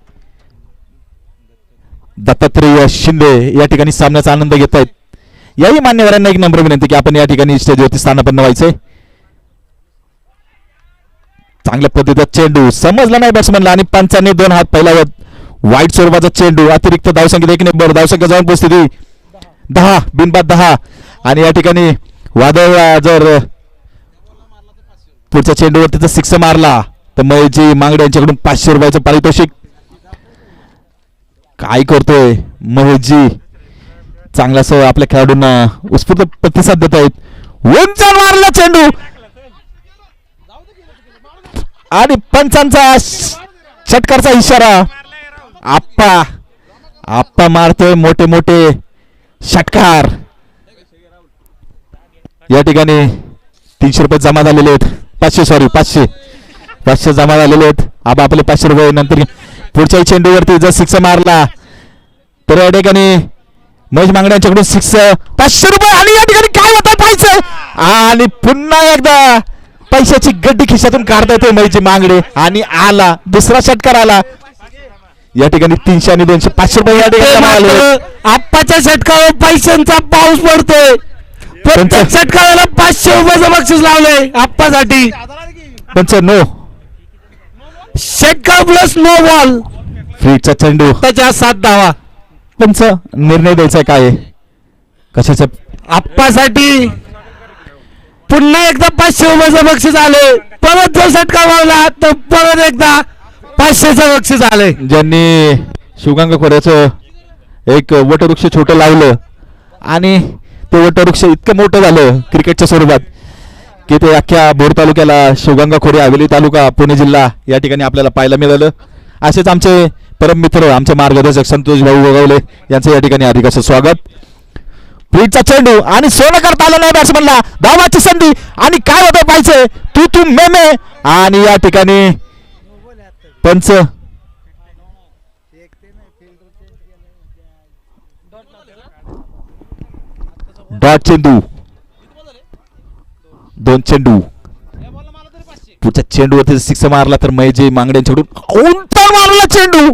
दत्तात्रेय शिंदे या ठिकाणी सामन्याचा आनंद घेत आहेत. याही मान्यवरांना एक नम्र विनंती की आपण या ठिकाणी स्टेजवरती स्थानापन्न व्हायचंय. चांगल्या पद्धतीचा चेंडू समजला नाही बॅट्समॅनला आणि पंचांनी 2 हात पहिला वाईट स्वरूपाचा चेंडू. अतिरिक्त धावसंख्येत 1ने भर. धावसंख्या जाऊन पोहोचते ती 10. बिनबाद 10. आणि या ठिकाणी वादळ जर पुढच्या चेंडूवरती जर सिक्स मारला तर महेशजी मांगडे यांच्याकडून 500 रुपयाचं पारितोषिक. काय करतोय महेशजी. चांगलाच आपल्या खेळाडूंना उत्स्फूर्त प्रतिसाद देत आहेत. उंच मारला चेंडू आणि पंचांचा षटकारचा इशारा. आप्पा मारतोय मोठे मोठे षटकार. या ठिकाणी 300 रुपये जमा झालेले आहेत. 500 जमा झालेले आहेत. आबा आपले 500 रुपये नंतर पुढच्या चेंडूवरती जर सिक्स मारला तर या ठिकाणी महेश मांगडे यांच्याकडून सिक्स 500 रुपये आणि या ठिकाणी काय होतं पाहिजे आणि पुन्हा एकदा पैशाची गड्डी खिशातून काढता येते मैची मांगडे आणि आला दुसरा षटकार आला. या ठिकाणी 300 आणि 200 500 रुपये या ठिकाणी जमा झाले. आप्पाच्या षटकावर पैशांचा पाऊस पडतोय. प्रत्येक षटकाराला 500 रुपयाचं बक्षीस लावलंय आप्पासाठी. पंच नो षटकार प्लस नो बॉल. फ्रीचा चेंडू त्याच्या 7 धावा. पंच निर्णय द्यायचा काय आहे? कशाचा? आप्पासाठी पुन्हा एकदा 500 रुपयाचं बक्षीस आले. परत जर षटकार मारला तर परत एकदा 500चं बक्षीस आले. ज्यांनी शिवगंगा खोऱ्याचं एक वटवृक्ष छोटं लावलं आणि ते वटवृक्ष इतकं मोठं झालं क्रिकेटच्या स्वरूपात की ते अख्ख्या भोर तालुक्याला शिवगंगा खोरे हवेली तालुका पुणे जिल्हा या ठिकाणी आपल्याला पाहायला मिळालं. असेच आमचे परम मित्र आमचे मार्गदर्शक संतोष भाऊ गोगावले यांचं या ठिकाणी हार्दिक असं स्वागत. फ्रीचा चेंडू आणि सोनं करता आलं नाही बॅट्समनला. धावाची संधी आणि काय होतं पाहिजे तू मे आणि या ठिकाणी पंच डॉट चेंडू 2 चेंडू पुढच्या चेंडूवरती सिक्स मारला तर महेश मांगड्यांच्याकडून उंच मारला चेंडू.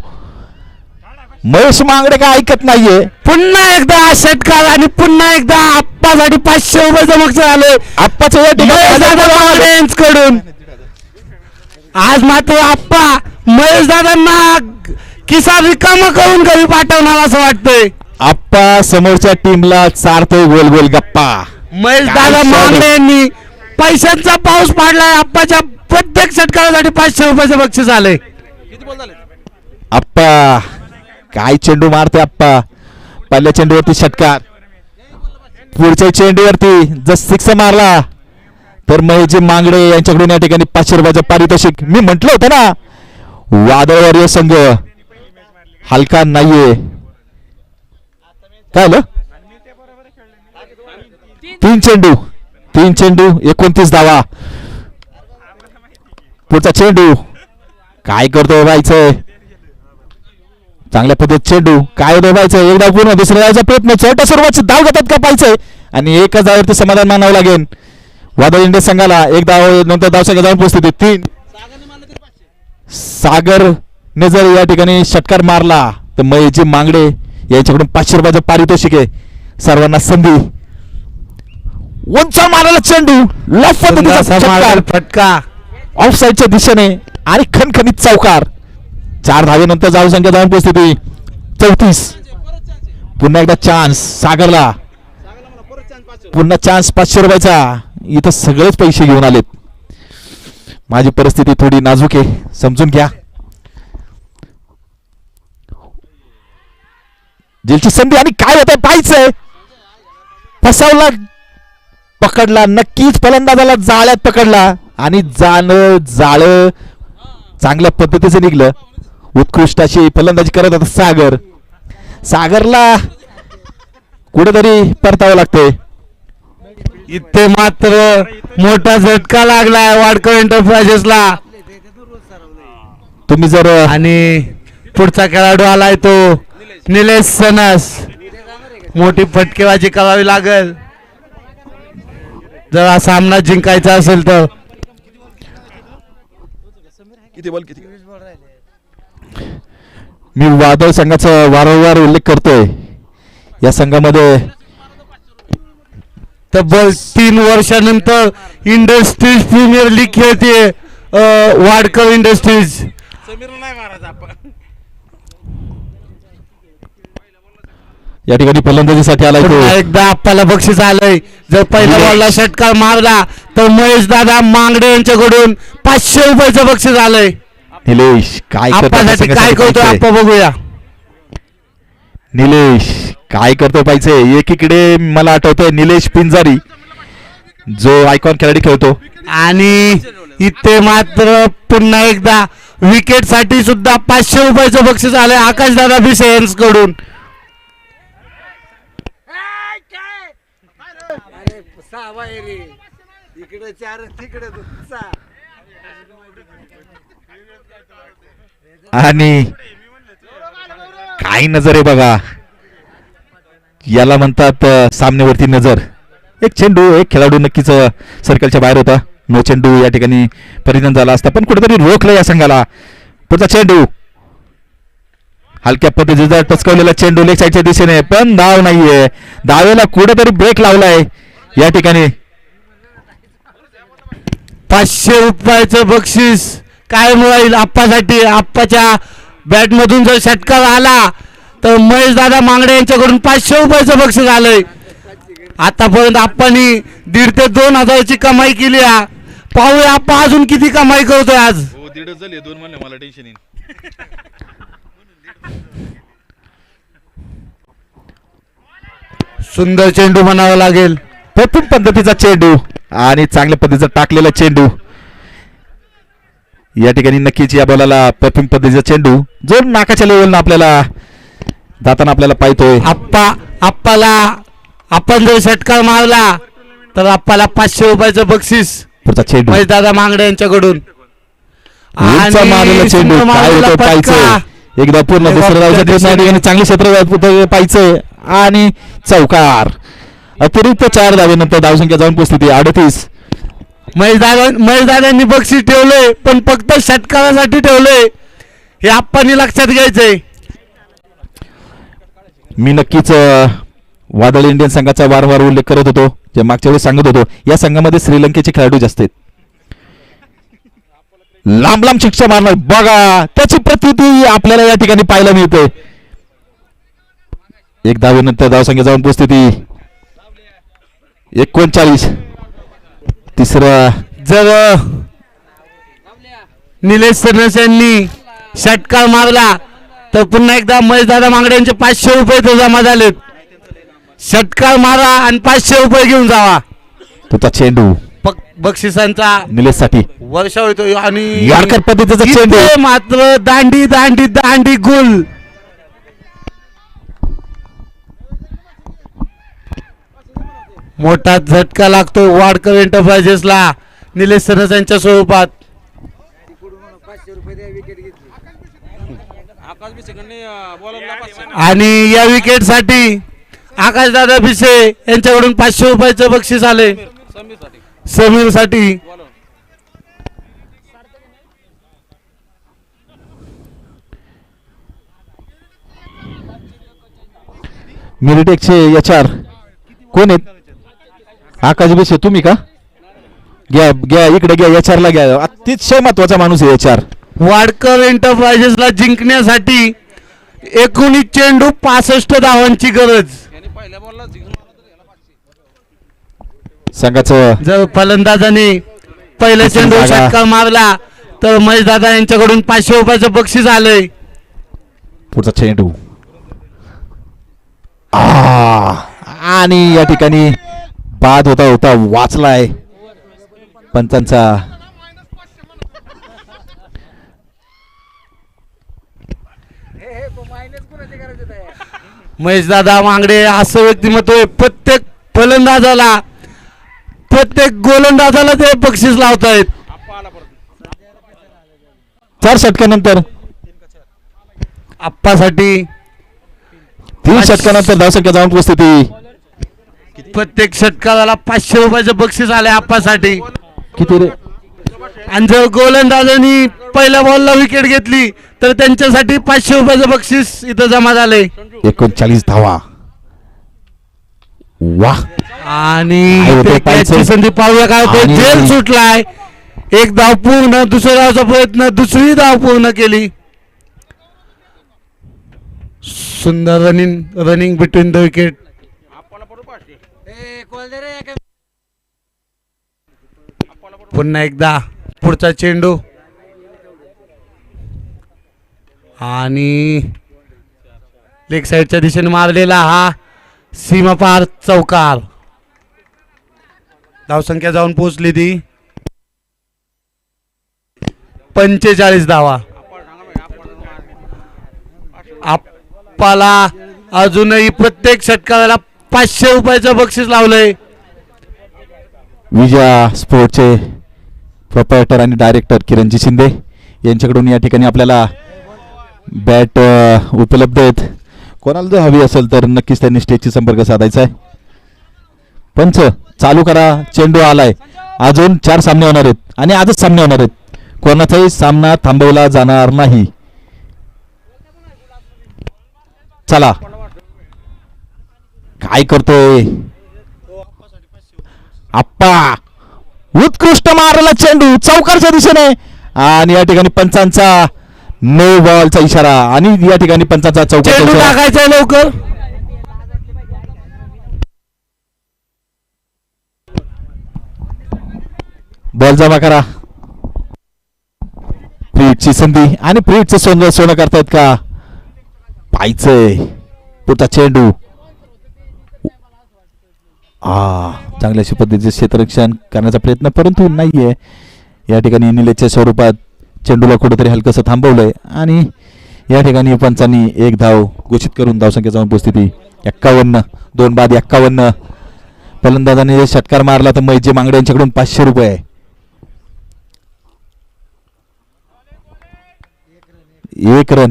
महेश मांगडे काय ऐकत नाहीये. पुन्हा एकदा षटकार आणि पुन्हा एकदा आप्पासाठी 500 रुपयाचं बक्षीस आले आप्पाच्या या ठिकाणी कडून. आज मात्र आप्पा महेश दादांना किसा रिकामा करून घरी पाठवणार असं वाटतंय. आप्पा समोरच्या टीमला चारतोय गोल गोल गप्पा. महेश दादा मांगडे यांनी पैशांचा पाऊस पाडलाय. आप्पाच्या प्रत्येक षटकारासाठी 500 रुपयाचं बक्षीस आले. आप्पा काय चेंडू मारते आप्पा. पहिल्या चेंडूवरती षटकार. पुढच्या चेंडूवरती जर सिक्स मारला तर महेश मांगडे यांच्याकडून या ठिकाणी 500 रुपयाचं पारितोषिक. मी म्हटलं होतं ना वादळवारी संघ हलका नाहीये. काय आलं? 3 चेंडू 29 धावा. पुढचा चेंडू काय करतोय व्हायचंय चांगल्या पद्धतीत चेंडू काय होतं व्हायचंय. एकदा पूर्ण दुसऱ्या धावाचा प्रयत्न छोट्या स्वरूपाची धाव घेतात का पाहिजे आणि एकच धावावरती समाधान मानावं लागेल. वादळ इंडिया संघाला एक धाव नंतर धावसंख्या जाऊन पोहोचते 3. सागरने जर या ठिकाणी षटकार मारला तर महेश मांगडे यांच्याकडून 500 रुपयाचं पारितोषिक आहे. सर्वांना संधी. उंच मारला चेंडू लफ पद्धतीचा फटका ऑफसाईडच्या दिशेने आणि खणखणीत चौकार. 4 धावेनंतर धावसंख्या जाऊन पोहोचते 34. पुन्हा एकदा चान्स सागरला. पुन्हा चान्स 500 रुपयाचा. इथं सगळेच पैसे घेऊन आलेत. माझी परिस्थिती थोडी नाजूक आहे समजून घ्या. जेलची संधी आणि काय होतंय पाहायचंय. फसावला पकडला नक्कीच फलंदाजाला जाळ्यात पकडला आणि जाळ चांगल्या पद्धतीचं निघलं. उत्कृष्ट अशी फलंदाजी करत होता सागरला कुठेतरी परतावं लागतंय. इथे मात्र मोठा झटका लागलाय वाडकर एंटरप्राइजेसला. तुम्ही जर आणि पुढचा खेळाडू आलाय तो निलेश सनस. मोठी फटकेबाजी करावी लागेल जर हा सामना जिंकायचा असेल तर. मी वादळ संघाचा वारंवार उल्लेख करतोय. या संघामध्ये तब्बल 3 वर्षानंतर इंडस्ट्रीज प्रीमियर लीग खेळते वाडकर इंडस्ट्रीज. या ठिकाणी फलंदाजीसाठी आलाय तो. एकदा आपल्याला बक्षीस आलंय. जर पहिल्या बॉलला षटकार मारला तर महेश दादा मांगडे यांच्याकडून 500 रुपयाचं बक्षीस आलंय. निलेश काय आपल्यासाठी काय करतोय आपण बघूया. निलेश काय करतो पाहिजे. एकीकडे मला आठवतंय निलेश पिंजारी जो आयकॉन खेळाडू खेळतो आणि इथे मात्र पुन्हा एकदा विकेट साठी सुद्धा 500 रुपयाचं बक्षीस आलंय आकाशदादा भिसे यांच्याकडून. आणि काय नजर आहे बघा. याला म्हणतात सामन्यावरती नजर. एक चेंडू एक खेळाडू नक्कीच सर्कलच्या बाहेर होता. नो चेंडू या ठिकाणी परिणाम झाला असता, पण कुठेतरी रोखलं या संघाला. पुढचा चेंडू हलक्या पद्धतीचा टचकवलेला चेंडू लेग साईडच्या दिशेने, पण धाव नाहीये. धावेला कुठेतरी ब्रेक लावलाय या ठिकाणी. 500 रुपयाचं बक्षीस काय मिळेल आप्पासाठी. आप्पाच्या बॅटमधून जर षटकार आला तर महेश दादा मांगडे यांच्याकडून 500 रुपयाचं बक्षीस आलंय. आतापर्यंत आप्पानी 1,500 ते 2,000ची कमाई केली आहे. पाहूया आप्पा अजून किती कमाई करतोय आज. हो 1.5 झाले 2 म्हणले मला टेन्शन येईल. सुंदर चेंडू म्हणावा लागेल. प्रथम पद्धतीचा चेंडू आणि चांगल्या पद्धतीचा टाकलेला चेंडू या ठिकाणी. नक्कीच या बॉलाला प्रथम पद्धतीचा चेंडू जो नाकाच्या लेवलनं आपल्याला जाताना आपल्याला पाहतोय. आप्पाला आपण जर षटकार मारला तर आप्पाला 500 रुपयाचं बक्षीस पुढचा चेंडू महेश दादा मांगडे यांच्याकडून. उंच मारलेला चेंडू सुंदर काय मारलेला होतं फटका. पाहायचं. एकदा पूर्ण दुसऱ्या धावसाठी चांगली क्षेत्र पाहायचं आणि चौकार. अतिरिक्त 4 धावेनंतर धावसंख्या जाऊन पोहोचते 38. महेश दादांनी बक्षीस ठेवलंय पण फक्त षटकारासाठी ठेवलंय हे आप्पांनी लक्षात घ्यायचंय. मी नक्कीच वादळ इंडियन संघाचा वारंवार उल्लेख करत होतो, जे मागच्या वेळेस सांगत होतो. या संघामध्ये श्रीलंकेचे खेळाडू जास्त आहेत. लांब लांब शिक्षा मारणार बघा, त्याची प्रतीती आपल्याला या ठिकाणी पाहायला मिळते. एक धावेनंतर धावसंख्या जाऊन पोहोचते 39. तिसरा जर निलेश सरनस यांनी षटकार मारला तर पुन्हा एकदा महेश दादा मांगडे यांचे 500 रुपये तो जमा झालेत. षटकार मारा आणि 500 रुपये घेऊन जावा. तुझा चेंडू बक्षिसांचा निलेशसाठी वर्षा होतो आणि यॉर्कर पद्धतीचा चेंडू इथे मात्र दांडी दांडी दांडी गुल. मोठा झटका लागतो वाडकर एंटरप्राइजेसला निलेश सरस यांच्या स्वरूपात. आकाश बी सेकंडने बॉलरला 500. आणि या विकेट साठी आकाशदादा भिसे यांच्याकडून 500 रुपयाचं बक्षीस आले समीर साठी. मिरिटेकचे HR कोण आहेत? आकाश बेसे तुम्ही का? घ्या घ्या इकडे घ्या, HR ला घ्या. अतिशय महत्वाचा माणूस आहे HR. वाडकर एंटरप्राइजेसला जिंकण्यासाठी 19 चेंडू 65 धावांची गरज. याने पहिल्या बॉलला जिंकून मारलं तर याला 500. संघाचं जर फलंदाजाने पहिल्या चेंडू जागा. षटकार मारला तर महेश दादा यांच्याकडून 500 रुपयाचं बक्षीस आलंय. पुढचा चेंडू आणि या ठिकाणी बाद होता होता वाचलाय पंचांचा. महेश दादा मांगडे असं व्यक्तिमत्व आहे, प्रत्येक फलंदाजाला प्रत्येक गोलंदाजाला ते बक्षीस लावतायत. 4 षटकानंतर आप्पासाठी 3 षटकानंतर धावसंख्या जाऊन पोहोचते प्रत्येक षटकाराला 500 रुपयाचं बक्षीस आलंय आप्पासाठी. किती रे? आणि जर गोलंदाजांनी पहिल्या बॉलला विकेट घेतली तर त्यांच्यासाठी 500 रुपयाचं बक्षीस इथं जमा झालंय. 39 धावा. वाह. आणि काय होतंय इथे पाहायचं? catch ची संधी पाहूया काय होतंय. आणि- झेल सुटलाय. एक धाव पूर्ण, दुसऱ्या धावचा प्रयत्न, दुसरी धाव पूर्ण केली. सुंदर रनिंग बिटवीन द विकेट. पुन्हा एकदा पुढचा चेंडू आणि लेग साईडच्या दिशेने मारलेला हा सीमापार चौकार. धावसंख्या जाऊन पोहोचली ती 45 धावा. आप्पाला अजूनही प्रत्येक षटकाराला 500 रुपयाचं बक्षीस लावलंय. विजया स्पोर्टचे प्रोप्रायटर आणि डायरेक्टर किरणजी शिंदे यांच्याकडून या ठिकाणी आपल्याला बॅट उपलब्ध आहेत. कोणाला जर हवी असेल तर नक्कीच त्यांनी स्टेजशी संपर्क साधायचा आहे. पंच चालू करा. चेंडू आलाय अजून 4 सामने होणार आहेत आणि आजच सामने होणार आहेत. कोणाचाही सामना थांबवला जाणार नाही. चला काय करतोय आप्पा. उत्कृष्ट मारला चेंडू चौकारच्या दिशेने आणि या ठिकाणी पंचांचा नो बॉलचा इशारा आणि या ठिकाणी पंचांचा चौकारचा चेंडू इशारा. टाकायचा लवकर. बॉल जमा करा. फ्रीटची संधी आणि फ्रीटचं सोनं करतायत का. पाहायचंय पुढचा चेंडू. चांगल्या अशा पद्धतीचे क्षेत्ररक्षण करण्याचा प्रयत्न परंतु नाहीये. या ठिकाणी निलेशच्या स्वरूपात चेंडूला कुठेतरी हलकंसं थांबवलंय आणि या ठिकाणी पंचांनी 1 धाव घोषित करून धावसंख्या जाऊन पोहोचती 51. 2 बाद 51. फलंदाजाने षटकार मारला तर मैजे मांगडे यांच्याकडून 500 रुपये. 1 रन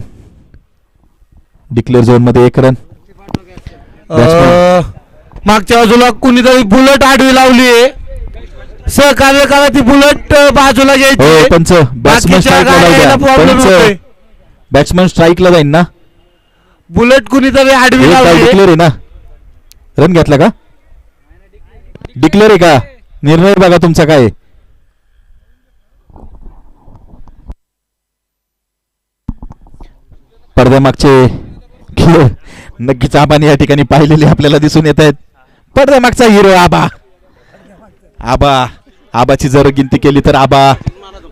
डिक्लेअर झोन मध्ये 1 रन. मागच्या बाजूला कुणीतरी बुलेट आडवी लावली आहे. सहकार्य करा ती बुलेट बाजूला घ्यायची. पंच बॅट्समन प्रॉब्लेम होतोय. बॅट्समन स्ट्राईकला जाईन ना. बुलेट कुणीतरी आडवी लावली डिक्लेअर आहे ना. रन घेतला का डिक्लेअर आहे का. निर्णय बघा तुमचा काय. पडद्यामागचे खेळ नक्कीच आबाने या ठिकाणी पाहिलेले आपल्याला दिसून येत आहेत. पडद्यामागचा हिरो आबा. आबाची जर गिनती केली तर आबा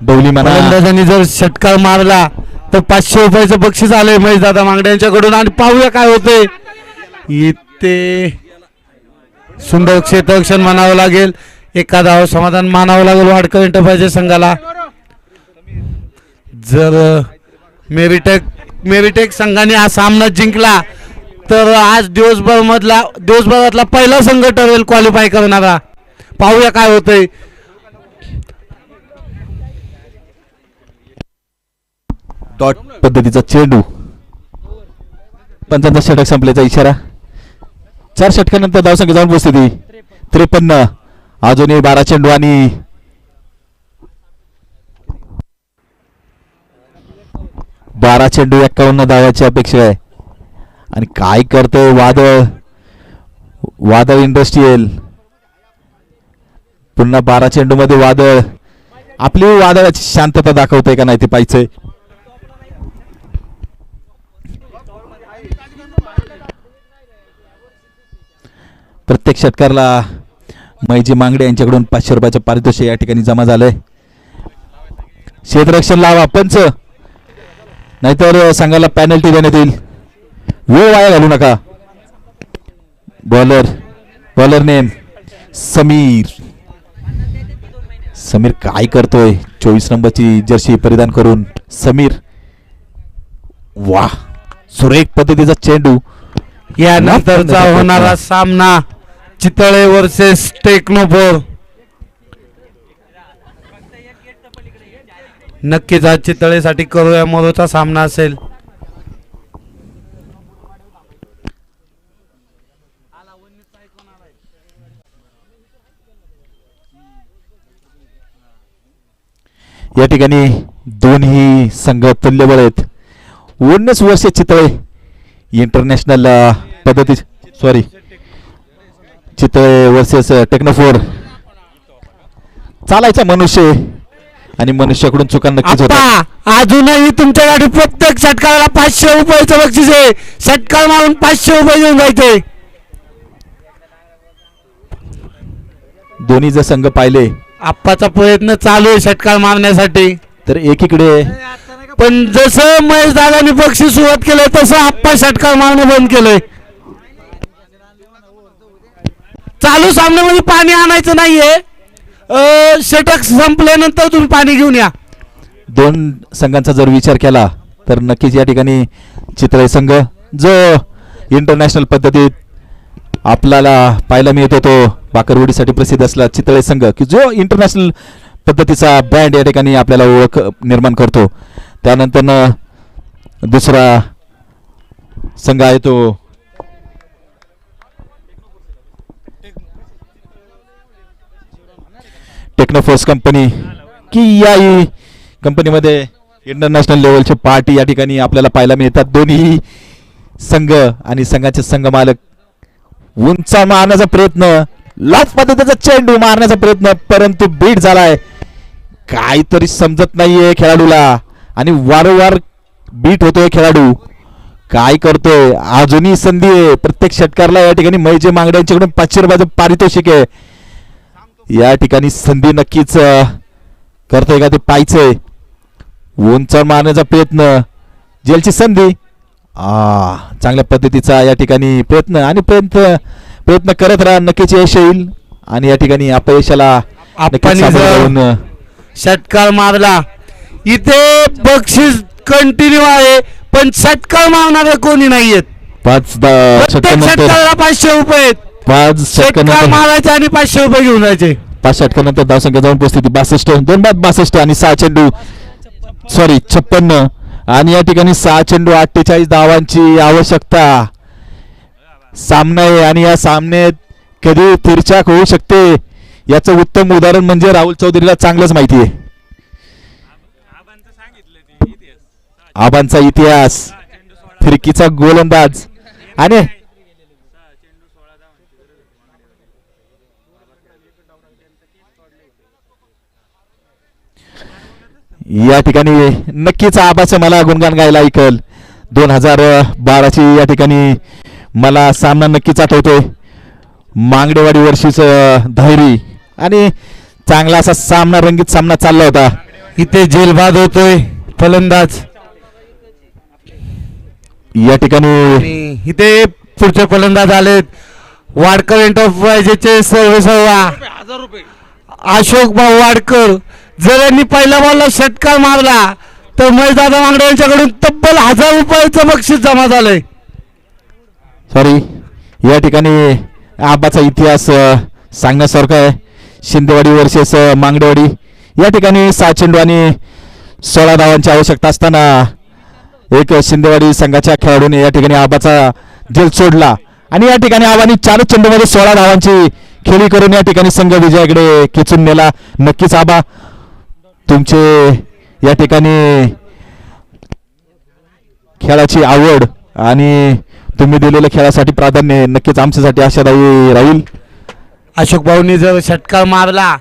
बौली म्हणा. फलंदाजांनी जर षटकार मारला तर 500 रुपयाचं बक्षीस आलंय महेश दादा मांगडे यांच्याकडून. आणि पाहूया काय होतंय इथे. सुंदर क्षेत्ररक्षण मानावं लागेल. एखादा समाधान मानावं लागेल वाडकर एंटरप्राइजेस संघाला. जर मेरिटेक संघाने हा सामना जिंकला तर आज दिवसभरातला पहिला संघ ठरेल क्वालिफाय करणारा. पाहूया काय होतंय. डॉट पद्धतीचा चेंडू. पंचांचा षटक संपल्याचा इशारा. 4 षटकानंतर धावसंख्या जाऊन पोहोचते 53. अजूनही 12 चेंडू आणि 12 चेंडू 51 धावाची अपेक्षा आहे. आणि काय करतोय वादळ इंडस्ट्रियल. पुन्हा 12 चेंडू मध्ये वादळ आपली वादळाची शांतता दाखवतोय का नाही ते पाहायचंय. प्रत्येक षटकारला मैजी मांगडे यांच्याकडून 500 रुपयाचं पारितोषिक या ठिकाणी जमा झालंय. क्षेत्ररक्षण लावा पंच नाहीतर संघाला पॅनल्टी देण्यात येईल. वेळ वाया घालू नका. बॉलर नेम समीर काय करतोय. 24 नंबरची जर्सी परिधान करून समीर. वाह सुरेख पद्धतीचा चेंडू. यानंतरचा होणारा सामना चितळे वर्सेस टेक्नोफोर. नक्कीच आज चितळेसाठी करूया मोरोचा सामना असेल. या ठिकाणी दोन्ही संघ तुल्यबळ आहेत. 19 वर्ष चितळे इंटरनॅशनल पद्धती चितळे वर्सेस टेक्नोफोर. चालायचा मनुष्य आणि मनुष्याकडून चुका नक्कीच होतात. अजूनही तुमच्यासाठी प्रत्येक षटकाराला 500 रुपयाचं बक्षीस आहे. षटकार मारून 500 रुपये घेऊन जायचे. दोन्ही जर संघ पाहिले आप्पाचा प्रयत्न चालू आहे षटकार मारण्यासाठी. तर एकीकडे पण जसं महेश दादांनी बक्षीस सुरुवात केलंय तसं आप्पा षटकार मारणं बंद केलंय. चालू सामन्यामध्ये पाणी आणायचं नाहीये. षटक संपल्यानंतर तुम्ही पाणी घेऊन या. 2 संघांचा जर विचार केला तर नक्कीच या ठिकाणी चितळे संघ जो इंटरनॅशनल पद्धतीत आपल्याला पाहायला मिळतो तो वाकरवडीसाठी प्रसिद्ध असला चितळे संघ की जो इंटरनॅशनल पद्धतीचा ब्रँड या ठिकाणी आपल्याला ओळख निर्माण करतो. त्यानंतर दुसरा संघ आहे तो टेक्नोफोर्स कंपनी की या कंपनीमध्ये इंटरनॅशनल लेवलचे पार्टी या ठिकाणी आपल्याला पाहायला मिळतात. दोन्ही संघ आणि संघाचे संघ मालक उंचा मारण्याचा प्रयत्न, लाच पद्धतीचा चेंडू मारण्याचा प्रयत्न, परंतु बीट झालाय. काहीतरी समजत नाहीये खेळाडूला आणि वारंवार बीट होतोय खेळाडू. काय करतोय? अजूनही संधी आहे. प्रत्येक षटकारला या ठिकाणी मैजे मांगड्यांच्याकडून 500 रुपयाचं पारितोषिक आहे. या ठिकाणी संधी नक्कीच करतोय का ते पाहायचंय. उंचावर मारण्याचा प्रयत्न, जेलची संधी. चांगल्या पद्धतीचा या ठिकाणी प्रयत्न आणि प्रयत्न करत राहा, नक्कीच यश येईल. आणि या ठिकाणी अपयशाला नक्कीच आपण सामोरं जाऊन षटकार मारला. इथे बक्षीस कंटिन्यू आहे, पण षटकार मारणारे कोणी नाहीयेत. 5 प्रत्येक षटकानंतर षटकाला 500 रुपये आहेत. 5 षटकार षटकानंतर मारायचे आणि 500 रुपये घेऊन जायचे. 5 षटकानंतर धावसंख्या जाऊन परिस्थिती 62, 2 बाद 62 आणि 6 चेंडू 56 आणि या ठिकाणी 6 चेंडू 48 धावांची आवश्यकता. सामना आहे आणि या सामन्यात कधी तिरछाक होऊ शकते याचं उत्तम उदाहरण म्हणजे राहुल चौधरीला चांगलंच माहिती आहे. आबांचा इतिहास, फिरकीचा गोलंदाज आणि या ठिकाणी नक्कीच आबाचं मला गुणगान गायला ऐकल. 2012ची या ठिकाणी मला सामना नक्कीच आठवतोय. मांगडेवाडी वर्षीच धैर्य आणि चांगला असा सामना, रंगीत सामना चालला होता. इथे जेलबाद होतोय फलंदाज. या ठिकाणी आणि इथे पुढचे फलंदाज आलेत. वाडकर एंटरप्राइजेसचे सर्वेसर्वा 1000 रुपये. अशोक भाऊ वाडकर. जर यांनी पहिल्या बॉलला षटकार मारला तर महेशदादा मांगडे यांच्याकडून तब्बल 1000 रुपयाचं बक्षीस जमा झालंय. सॉरी, या ठिकाणी आबाचा इतिहास सांगण्यासारखा आहे. शिंदेवाडी वर्सेस मांगडेवाडी या ठिकाणी 6 चेंडू आणि 16 धावांची आवश्यकता असताना एक शिंदेवाडी संघाच्या खेळाडूने या ठिकाणी आबाचा झेल सोडला आणि या ठिकाणी आबाने 4 चेंडूमध्ये 16 धावांची खेळी करून या ठिकाणी संघ विजयाकडे खेचून नेला. नक्कीच आबा, तुमचे या ठिकाणी खेळाची आवड आणि तुम्ही दिलेल्या खेळासाठी प्राधान्य नक्कीच आमच्यासाठी आशादायी राहील. अशोक भाऊनी जर षटकार मारला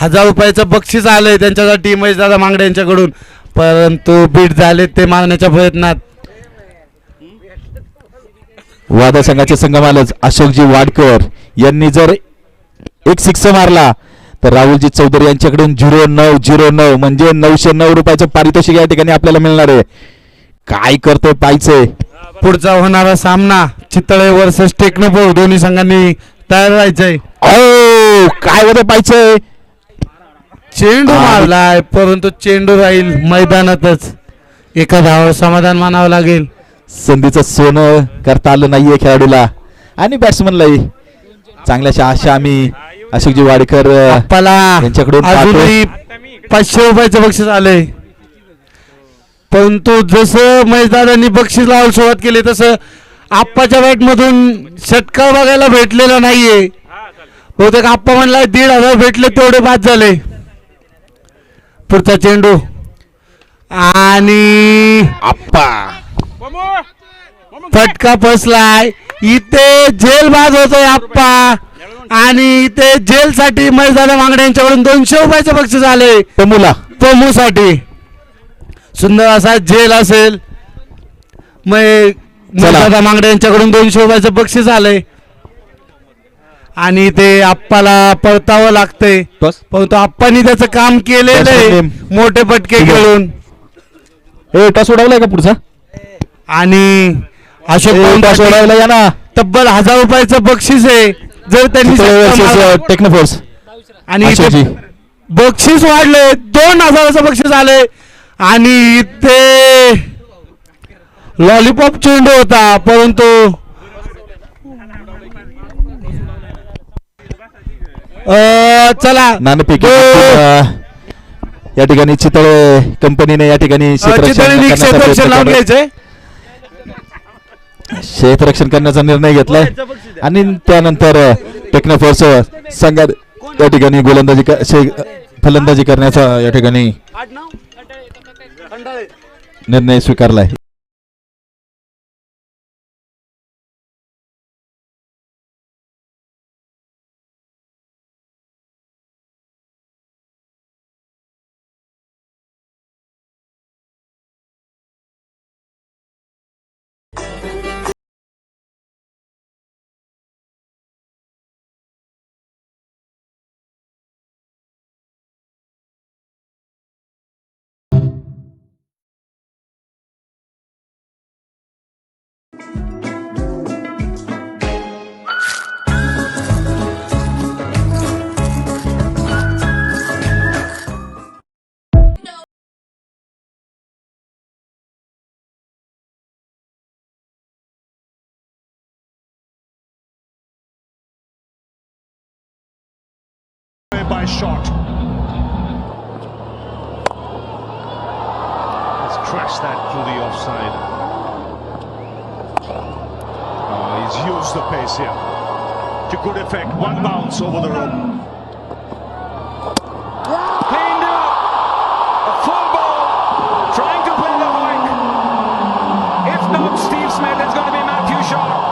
1000 रुपयाचं बक्षीस आलंय त्यांच्यासाठी महेशदादा मांगडे यांच्याकडून, परंतु बीट झाले ते मारण्याच्या प्रयत्नात. वादा संघाचे संघमालक अशोकजी वाडकर यांनी जर एक सिक्स मारला तर राहुलजी चौधरी यांच्याकडून 0909 म्हणजे 909 रुपयाचं पारितोषिक या ठिकाणी आपल्याला मिळणार आहे. काय करतोय पाहायचंय. पुढचा होणारा सामना चितळे वर्सेस टेक्नोफोर्स. दोन्ही संघांनी तयार राहायचंय. काय होतं पाहायचंय. चेंडू मारलाय परंतु चेंडू राहील मैदानातच. एका धावावर समाधान मानावं लागेल. संधीचं सोनं करता आलं नाहीये खेळाडूला आणि बॅट्समनलाही. चांगल्याशा आशा आम्ही अशोकजी वाडकर यांच्याकडून अजूनही 500 रुपयाचं बक्षीस आलंय. परंतु जसं महेशदादांनी बक्षीस लावायला सुरुवात केली तसं आप्पाच्या बॅट मधून षटकार बघायला भेटलेला नाहीये. बहुतेक आप्पा म्हणला 1500 भेटले तेवढे बाद झाले. पुढचा चेंडू आणि आप्पा फटका फसलाय. इथे जेल बाद होतोय आप्पा आणि इथे जेल साठी महेशदादा मांगडे यांच्याकडून 200 रुपयाचे बक्षीस आले. पमू साठी सुंदर असा जेल असेल. महेशदादा मांगडे यांच्याकडून 200 रुपयाचं बक्षीस आलंय आणि ते आप्पाला परतावं लागतंय. परंतु आप्पांनी त्याचं काम केलेलं आहे मोठे फटके खेळून. टॉस उडवलाय का पुढचा आणि अशोक सोडायला या ना. तब्बल 1000 रुपयाचं बक्षीस आहे जर त्यांनी टेक्नोफोर्स. आणि इथे बक्षीस वाढले. 2000चं बक्षीस आले आणि इथे लॉलीपॉप चेंडू होता परंतु चला नाणेफेकी या ठिकाणी चितळे कंपनीने या ठिकाणी क्षेत्ररक्षण लावून घ्यायचंय. क्षेत्ररक्षण करण्याचा निर्णय घेतलाय आणि त्यानंतर टेक्नोफोर्स संघात या ठिकाणी गोलंदाजी फलंदाजी करण्याचा या ठिकाणी निर्णय स्वीकारलाय. By shot. Let's crash that through the offside. He's used the pace here to good effect. One bounce over the rope. Cleaned up. A full ball. Trying to play the hike. If not Steve Smith, it's going to be Matthew Shaw.